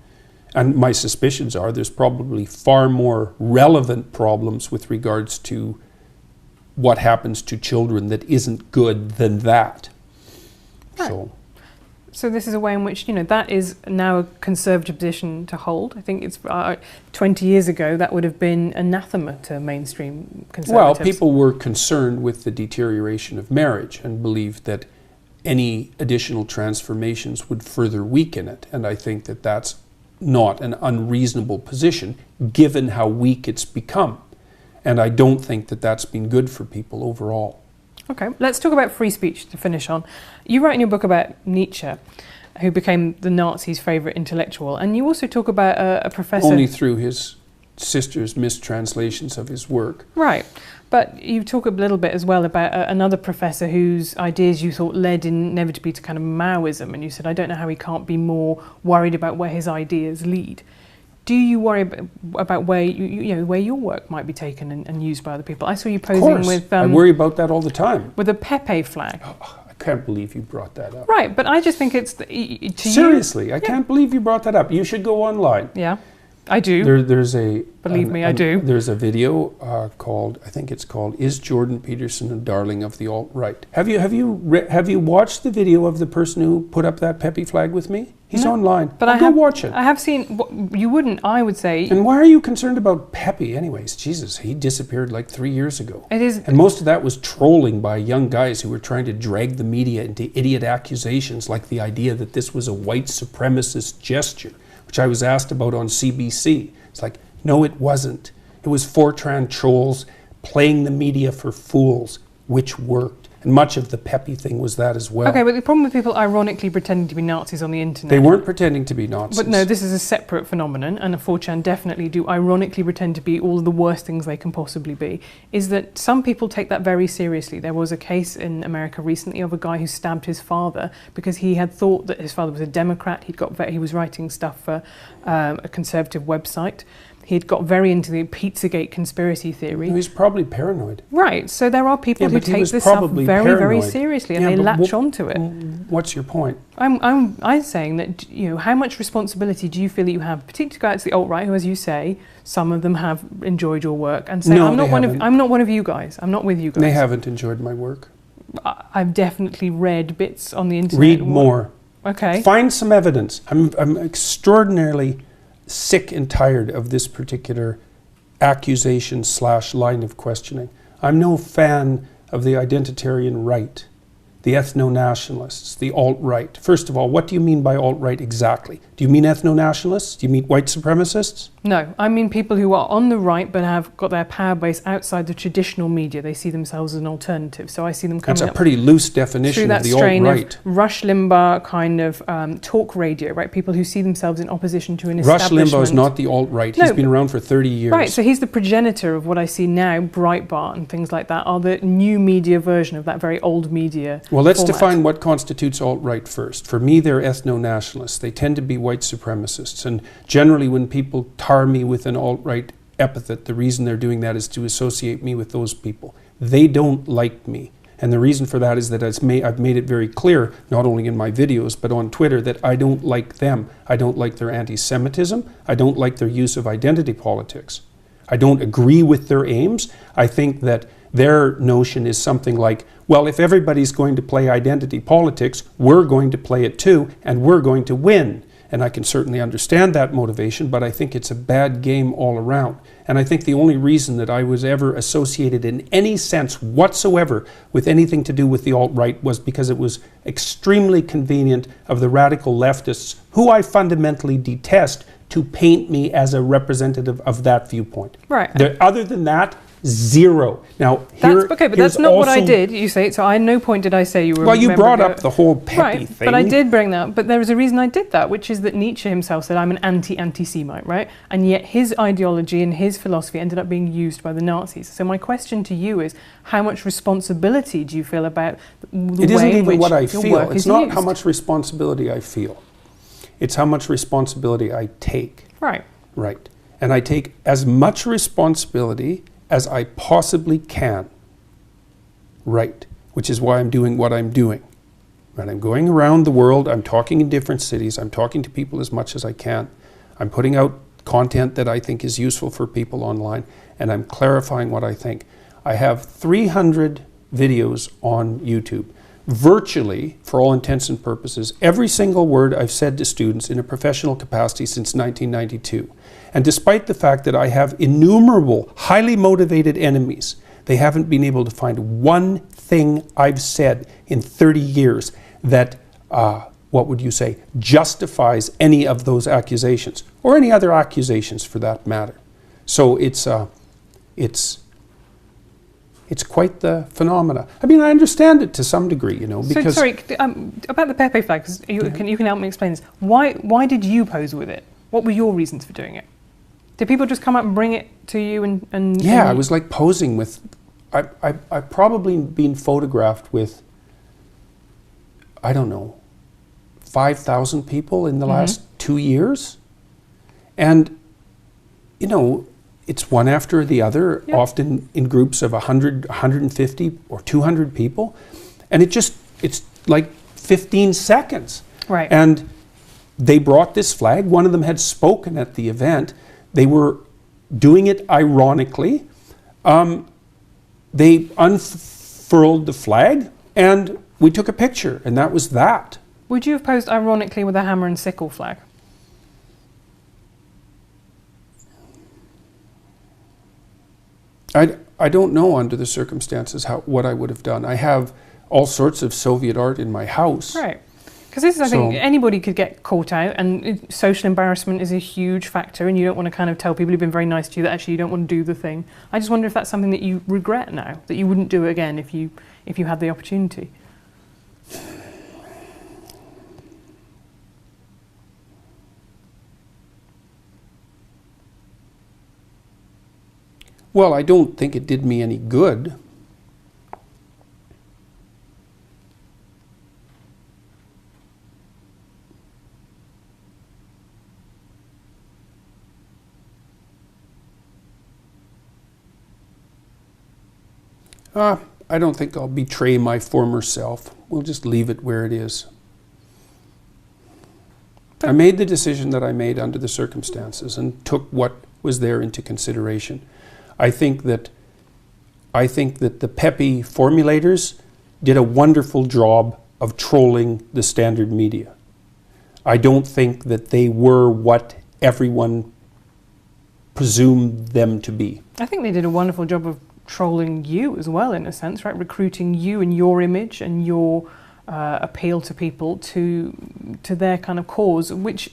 And my suspicions are there's probably far more relevant problems with regards to what happens to children that isn't good than that. Right. So this is a way in which, that is now a conservative position to hold. I think it's 20 years ago that would have been anathema to mainstream conservatives. Well, people were concerned with the deterioration of marriage and believed that any additional transformations would further weaken it. And I think that that's not an unreasonable position given how weak it's become. And I don't think that that's been good for people overall. Okay, let's talk about free speech to finish on. You write in your book about Nietzsche, who became the Nazis' favourite intellectual, and you also talk about a professor... Only through his sister's mistranslations of his work. Right, but you talk a little bit as well about another professor whose ideas you thought led inevitably to kind of Maoism, and you said, I don't know how he can't be more worried about where his ideas lead. Do you worry about where where your work might be taken and used by other people? I saw you posing with... I worry about that all the time. With a Pepe flag. Oh, I can't believe you brought that up. Right, but I just think it's... Seriously, I can't believe you brought that up. You should go online. Yeah, I do. There's a... Believe me, I do. There's a video called, I think it's called, Is Jordan Peterson a Darling of the Alt-Right? Have you watched the video of the person who put up that Pepe flag with me? He's online. But go watch it. I have seen... You wouldn't, I would say... And why are you concerned about Pepe anyways? Jesus, he disappeared like 3 years ago. It is... And most of that was trolling by young guys who were trying to drag the media into idiot accusations like the idea that this was a white supremacist gesture, which I was asked about on CBC. It's like, no, it wasn't. It was Fortran trolls playing the media for fools, which worked. And much of the Pepe thing was that as well. Okay, but the problem with people ironically pretending to be Nazis on the internet... They weren't pretending to be Nazis. But no, this is a separate phenomenon, and 4chan definitely do ironically pretend to be all of the worst things they can possibly be, is that some people take that very seriously. There was a case in America recently of a guy who stabbed his father because he had thought that his father was a Democrat. He was writing stuff for a conservative website. He'd got very into the Pizzagate conspiracy theory. He was probably paranoid. Right, so there are people who take this stuff very, very seriously, and they latch onto it. What's your point? I'm saying that, how much responsibility do you feel that you have, particularly to go out to the alt-right, who, as you say, some of them have enjoyed your work, and say, I'm not one of you guys. I'm not with you guys. They haven't enjoyed my work. I've definitely read bits on the internet. Read more. Okay. Find some evidence. I'm extraordinarily sick and tired of this particular accusation / line of questioning. I'm no fan of the identitarian right, the ethno-nationalists, the alt-right. First of all, what do you mean by alt-right exactly? Do you mean ethno-nationalists? Do you mean white supremacists? No, I mean people who are on the right but have got their power base outside the traditional media. They see themselves as an alternative. So I see them coming up... That's a pretty loose definition of the alt-right. Rush Limbaugh kind of talk radio, right? People who see themselves in opposition to an establishment. Rush Limbaugh is not the alt-right. He's been around for 30 years. Right, so he's the progenitor of what I see now, Breitbart and things like that, are the new media version of that very old media Well, let's format. define what constitutes alt-right first. For me, they're ethno-nationalists. They tend to be white supremacists. And generally, when people tar me with an alt-right epithet, the reason they're doing that is to associate me with those people. They don't like me. And the reason for that is that I've made it very clear, not only in my videos, but on Twitter, that I don't like them. I don't like their anti-Semitism. I don't like their use of identity politics. I don't agree with their aims. I think that their notion is something like, well, if everybody's going to play identity politics, we're going to play it too, and we're going to win. And I can certainly understand that motivation, but I think it's a bad game all around. And I think the only reason that I was ever associated in any sense whatsoever with anything to do with the alt-right was because it was extremely convenient of the radical leftists, who I fundamentally detest, to paint me as a representative of that viewpoint. Right. Other than that, zero. Now, that's not what I did, you say. So at no point did I say you were... Well, you brought up the whole Pepe thing. But I did bring that up. But there was a reason I did that, which is that Nietzsche himself said, I'm an anti-Semite, right? And yet his ideology and his philosophy ended up being used by the Nazis. So my question to you is, how much responsibility do you feel about the way in which your work is used? It isn't even what I feel. It's not how much responsibility I feel. It's how much responsibility I take. Right. Right. And I take as much responsibility as I possibly can. Right. Which is why I'm doing what I'm doing. Right. I'm going around the world. I'm talking in different cities. I'm talking to people as much as I can. I'm putting out content that I think is useful for people online, and I'm clarifying what I think. I have 300 videos on YouTube. Virtually, for all intents and purposes, every single word I've said to students in a professional capacity since 1992. And despite the fact that I have innumerable, highly motivated enemies, they haven't been able to find one thing I've said in 30 years that, what would you say, justifies any of those accusations, or any other accusations for that matter. So it's quite the phenomena. I mean, I understand it to some degree, you know, because... So, sorry, about the Pepe flag, because you can help me explain this. Why did you pose with it? What were your reasons for doing it? Did people just come up and bring it to you and Yeah, I was like posing with... I've probably been photographed with, I don't know, 5,000 people in the last 2 years. And, you know, it's one after the other, often in groups of 100, 150 or 200 people. And it's like 15 seconds. Right. And they brought this flag. One of them had spoken at the event. They were doing it ironically. They unfurled the flag and we took a picture, and that was that. Would you have posed ironically with a hammer and sickle flag? I don't know under the circumstances what I would have done. I have all sorts of Soviet art in my house. Right. Because this is, I think, anybody could get caught out, and social embarrassment is a huge factor, and you don't want to kind of tell people who've been very nice to you that actually you don't want to do the thing. I just wonder if that's something that you regret now, that you wouldn't do it again if you had the opportunity. Well, I don't think it did me any good. I don't think I'll betray my former self. We'll just leave it where it is. I made the decision that I made under the circumstances and took what was there into consideration. I think that the Pepe formulators did a wonderful job of trolling the standard media. I don't think that they were what everyone presumed them to be. I think they did a wonderful job of trolling you as well, in a sense, right? Recruiting you and your image and your appeal to people to their kind of cause, which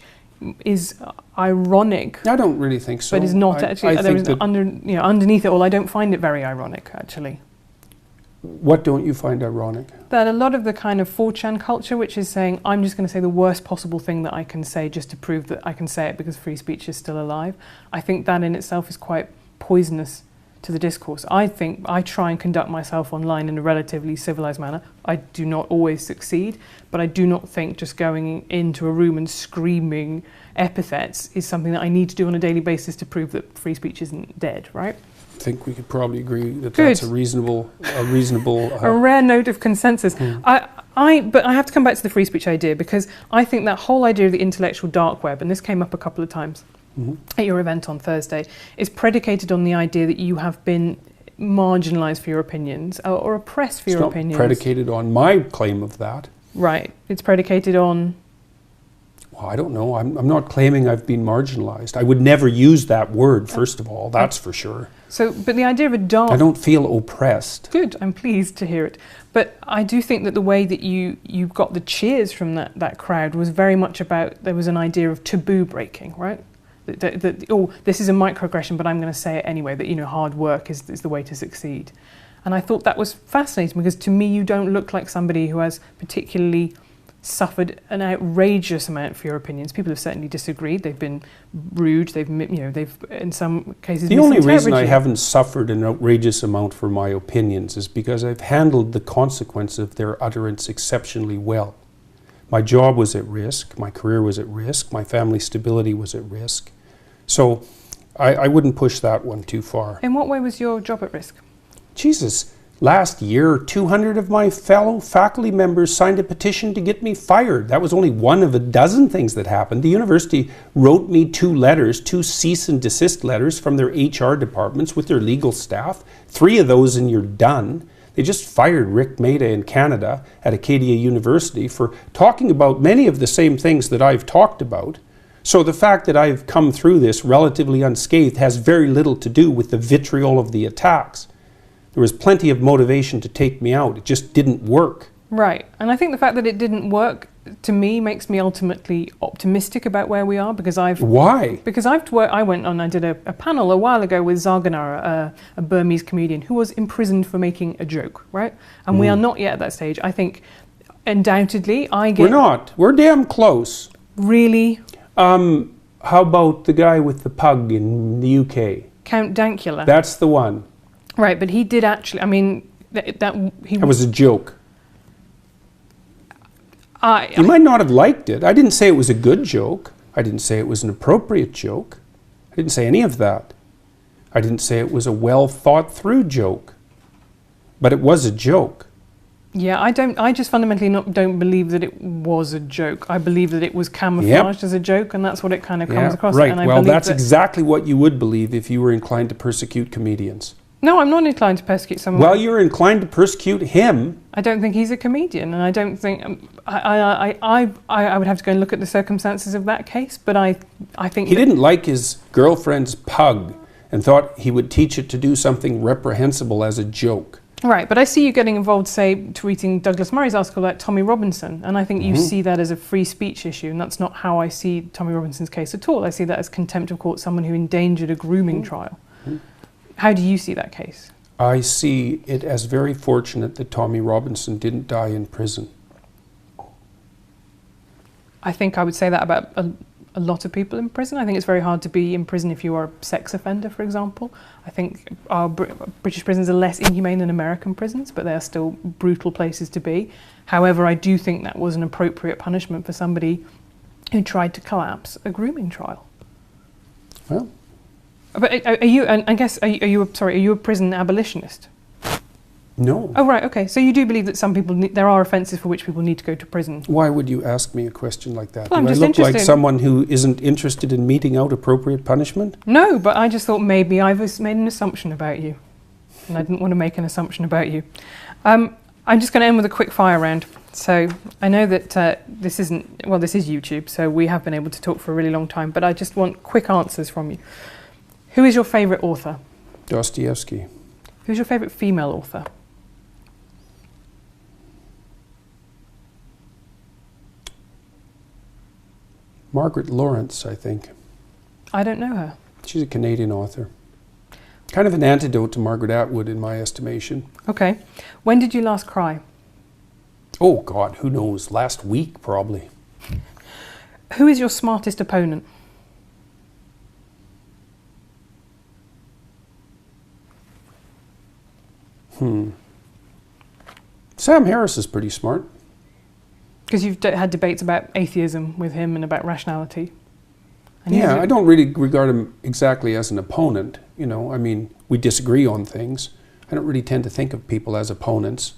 is ironic. I don't really think so. But is not actually. Underneath it all, I don't find it very ironic, actually. What don't you find ironic? That a lot of the kind of 4chan culture, which is saying, I'm just going to say the worst possible thing that I can say just to prove that I can say it because free speech is still alive. I think that in itself is quite poisonous to the discourse. I think I try and conduct myself online in a relatively civilized manner. I do not always succeed, but I do not think just going into a room and screaming epithets is something that I need to do on a daily basis to prove that free speech isn't dead, right? I think we could probably agree that that's a reasonable a rare note of consensus. But I have to come back to the free speech idea, because I think that whole idea of the intellectual dark web, and this came up a couple of times at your event on Thursday, is predicated on the idea that you have been marginalised for your opinions or oppressed for your opinions. It's not predicated on my claim of that. Right. It's predicated on... Well, I don't know. I'm not claiming I've been marginalised. I would never use that word, first of all. That's for sure. So, but the idea of a dark... I don't feel oppressed. Good. I'm pleased to hear it. But I do think that the way that you got the cheers from that crowd was very much about, there was an idea of taboo breaking, right? That this is a microaggression, but I'm going to say it anyway, that, hard work is the way to succeed. And I thought that was fascinating, because to me you don't look like somebody who has particularly suffered an outrageous amount for your opinions. People have certainly disagreed. They've been rude. They've in some cases. The only reason I haven't suffered an outrageous amount for my opinions is because I've handled the consequence of their utterance exceptionally well. My job was at risk. My career was at risk. My family stability was at risk. So I wouldn't push that one too far. In what way was your job at risk? Jesus, Last year, 200 of my fellow faculty members signed a petition to get me fired. That was only one of a dozen things that happened. The university wrote me 2 letters, 2 cease and desist letters from their HR departments with their legal staff. 3 of those and you're done. They just fired Rick Maida in Canada at Acadia University for talking about many of the same things that I've talked about. So the fact that I've come through this relatively unscathed has very little to do with the vitriol of the attacks. There was plenty of motivation to take me out. It just didn't work. Right. And I think the fact that it didn't work, to me, makes me ultimately optimistic about where we are, because Why? Because I went on, I did a panel a while ago with Zarganara, a Burmese comedian who was imprisoned for making a joke, right? And we are not yet at that stage. I think, undoubtedly, We're not. We're damn close. Really? How about the guy with the pug in the UK? Count Dankula. That's the one. Right, but he did actually, I mean, that was a joke. You I might not have liked it. I didn't say it was a good joke. I didn't say it was an appropriate joke. I didn't say any of that. I didn't say it was a well thought through joke. But it was a joke. Yeah, I just fundamentally don't believe that it was a joke. I believe that it was camouflaged as a joke, and that's what it kind of comes across. Right. And Well, that's exactly what you would believe if you were inclined to persecute comedians. No, I'm not inclined to persecute someone. Well, you're inclined to persecute him. I don't think he's a comedian, and I don't think I would have to go and look at the circumstances of that case. But I think he didn't like his girlfriend's pug and thought he would teach it to do something reprehensible as a joke. Right, but I see you getting involved, say, tweeting Douglas Murray's article about Tommy Robinson, and I think you see that as a free speech issue, and that's not how I see Tommy Robinson's case at all. I see that as contempt of court, someone who endangered a grooming trial. How do you see that case? I see it as very fortunate that Tommy Robinson didn't die in prison. I think I would say that about a lot of people in prison. I think it's very hard to be in prison if you are a sex offender, for example. I think our British prisons are less inhumane than American prisons, but they are still brutal places to be. However, I do think that was an appropriate punishment for somebody who tried to collapse a grooming trial. Well, but are you? I guess are you a prison abolitionist? no. Oh right, okay. So you do believe that some people there are offences for which people need to go to prison. Why would you ask me a question like that? Well, I'm Do I just look like interested. someone who isn't interested in meting out appropriate punishment? No, but I just thought maybe I've made an assumption about you, and I didn't want to make an assumption about you. I'm just going to end with a quick fire round. So I know that this is YouTube, so we have been able to talk for a really long time, but I just want quick answers from you. Who is your favourite author? Dostoevsky. Who's your favourite female author? Margaret Lawrence, I think. I don't know her. She's a Canadian author. Kind of an antidote to Margaret Atwood in my estimation. Okay. When did you last cry? Oh God, who knows? Last week, probably. Who is your smartest opponent? Sam Harris is pretty smart. Because you've had debates about atheism with him and about rationality. And Yeah, I don't really regard him exactly as an opponent. You know, I mean, we disagree on things. I don't really tend to think of people as opponents,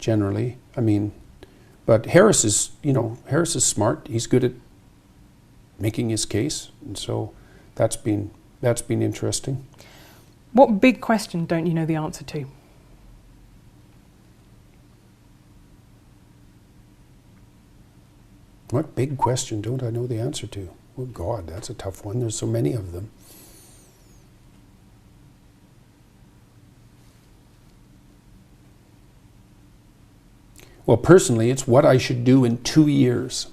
generally. I mean, but Harris is smart. He's good at making his case, and so that's been interesting. What big question don't you know the answer to? What big question don't I know the answer to? Oh God, that's a tough one. There's so many of them. Well, personally, it's what I should do in 2 years.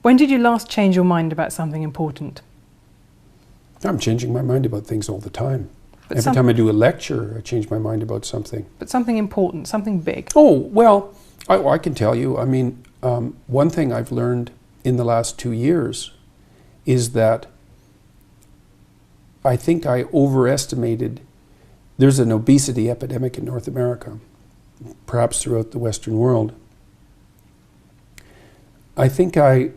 When did you last change your mind about something important? I'm changing my mind about things all the time. But Every time I do a lecture, I change my mind about something. But something important, something big. Oh, well, I can tell you. I mean, one thing I've learned in the last 2 years is that I think I overestimated. There's an obesity epidemic in North America, perhaps throughout the Western world. I think I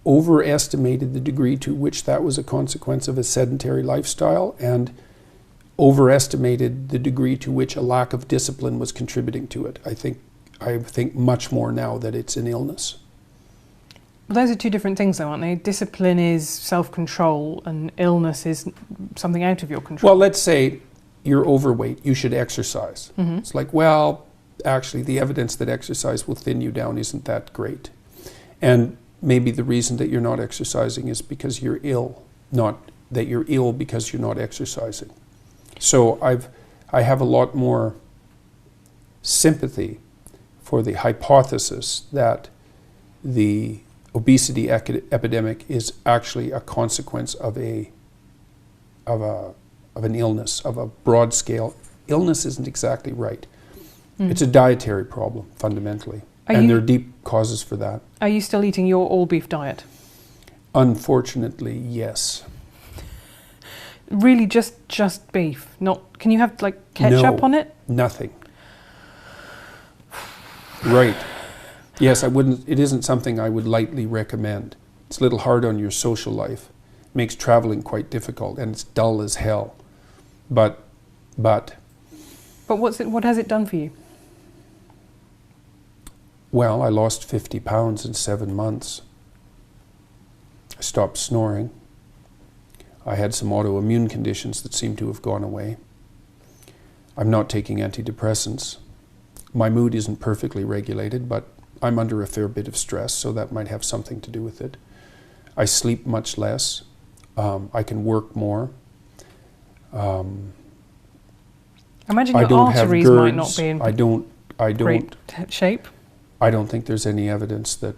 overestimated the degree to which that was a consequence of a sedentary lifestyle, and overestimated the degree to which a lack of discipline was contributing to it. I think much more now that it's an illness. Well, those are two different things, though, aren't they? Discipline is self-control, and illness is something out of your control. Well, let's say you're overweight, you should exercise. Mm-hmm. It's like, well, actually, the evidence that exercise will thin you down isn't that great. And maybe the reason that you're not exercising is because you're ill, not that you're ill because you're not exercising. So I have a lot more sympathy for the hypothesis that the obesity epidemic is actually a consequence of an illness, of a broad scale. Illness isn't exactly right. It's a dietary problem, fundamentally. And there are deep causes for that. Are you still eating your all-beef diet? Unfortunately, yes. Really just beef? Not? Can you have like ketchup on it? Nothing. Right. Yes, I wouldn't. It isn't something I would lightly recommend. It's a little hard on your social life. It makes traveling quite difficult, and it's dull as hell. But what has it done for you? Well, I lost 50 pounds in 7 months. I stopped snoring. I had some autoimmune conditions that seem to have gone away. I'm not taking antidepressants. My mood isn't perfectly regulated, but I'm under a fair bit of stress, so that might have something to do with it. I sleep much less. I can work more. I imagine your arteries might not be in great shape. I don't think there's any evidence that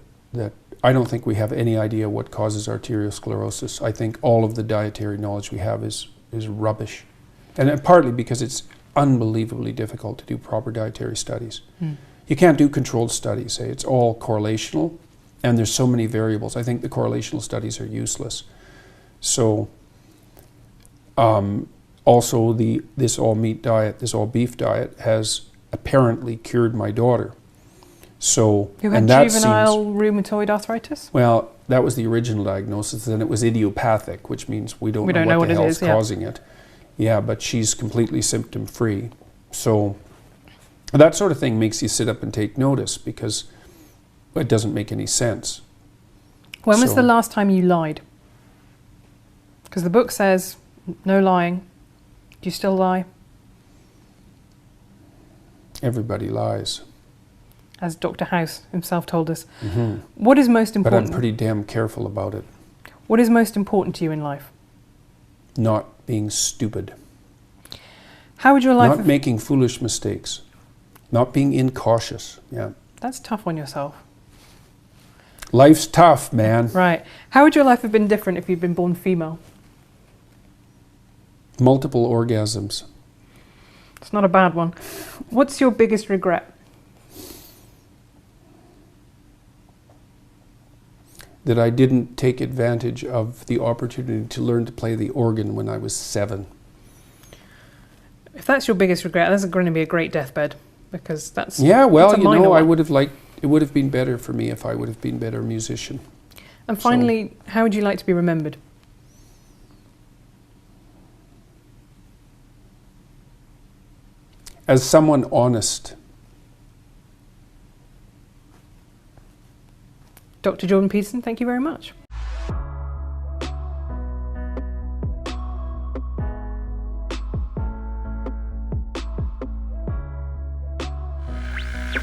I don't think we have any idea what causes arteriosclerosis. I think all of the dietary knowledge we have is rubbish. And partly because it's unbelievably difficult to do proper dietary studies. You can't do controlled studies. It's all correlational, and there's so many variables. I think the correlational studies are useless. So also this all-meat diet, this all-beef diet has apparently cured my daughter. So, who had juvenile rheumatoid arthritis? Well, that was the original diagnosis, and it was idiopathic, which means we don't know what the hell's causing it. Yeah, but she's completely symptom-free. So that sort of thing makes you sit up and take notice, because it doesn't make any sense. When was the last time you lied? Because the book says no lying. Do you still lie? Everybody lies. As Dr. House himself told us. Mm-hmm. What is most important? But I'm pretty damn careful about it. What is most important to you in life? Not being stupid. How would your life... Not making foolish mistakes. Not being incautious. Yeah. That's tough on yourself. Life's tough, man. Right. How would your life have been different if you'd been born female? Multiple orgasms. It's not a bad one. What's your biggest regret? That I didn't take advantage of the opportunity to learn to play the organ when I was 7. If that's your biggest regret, that's going to be a great deathbed, because that's... Yeah, well, that's I would have liked... It would have been better for me if I would have been a better musician. And finally, how would you like to be remembered? As someone honest. Dr. Jordan Peterson, thank you very much.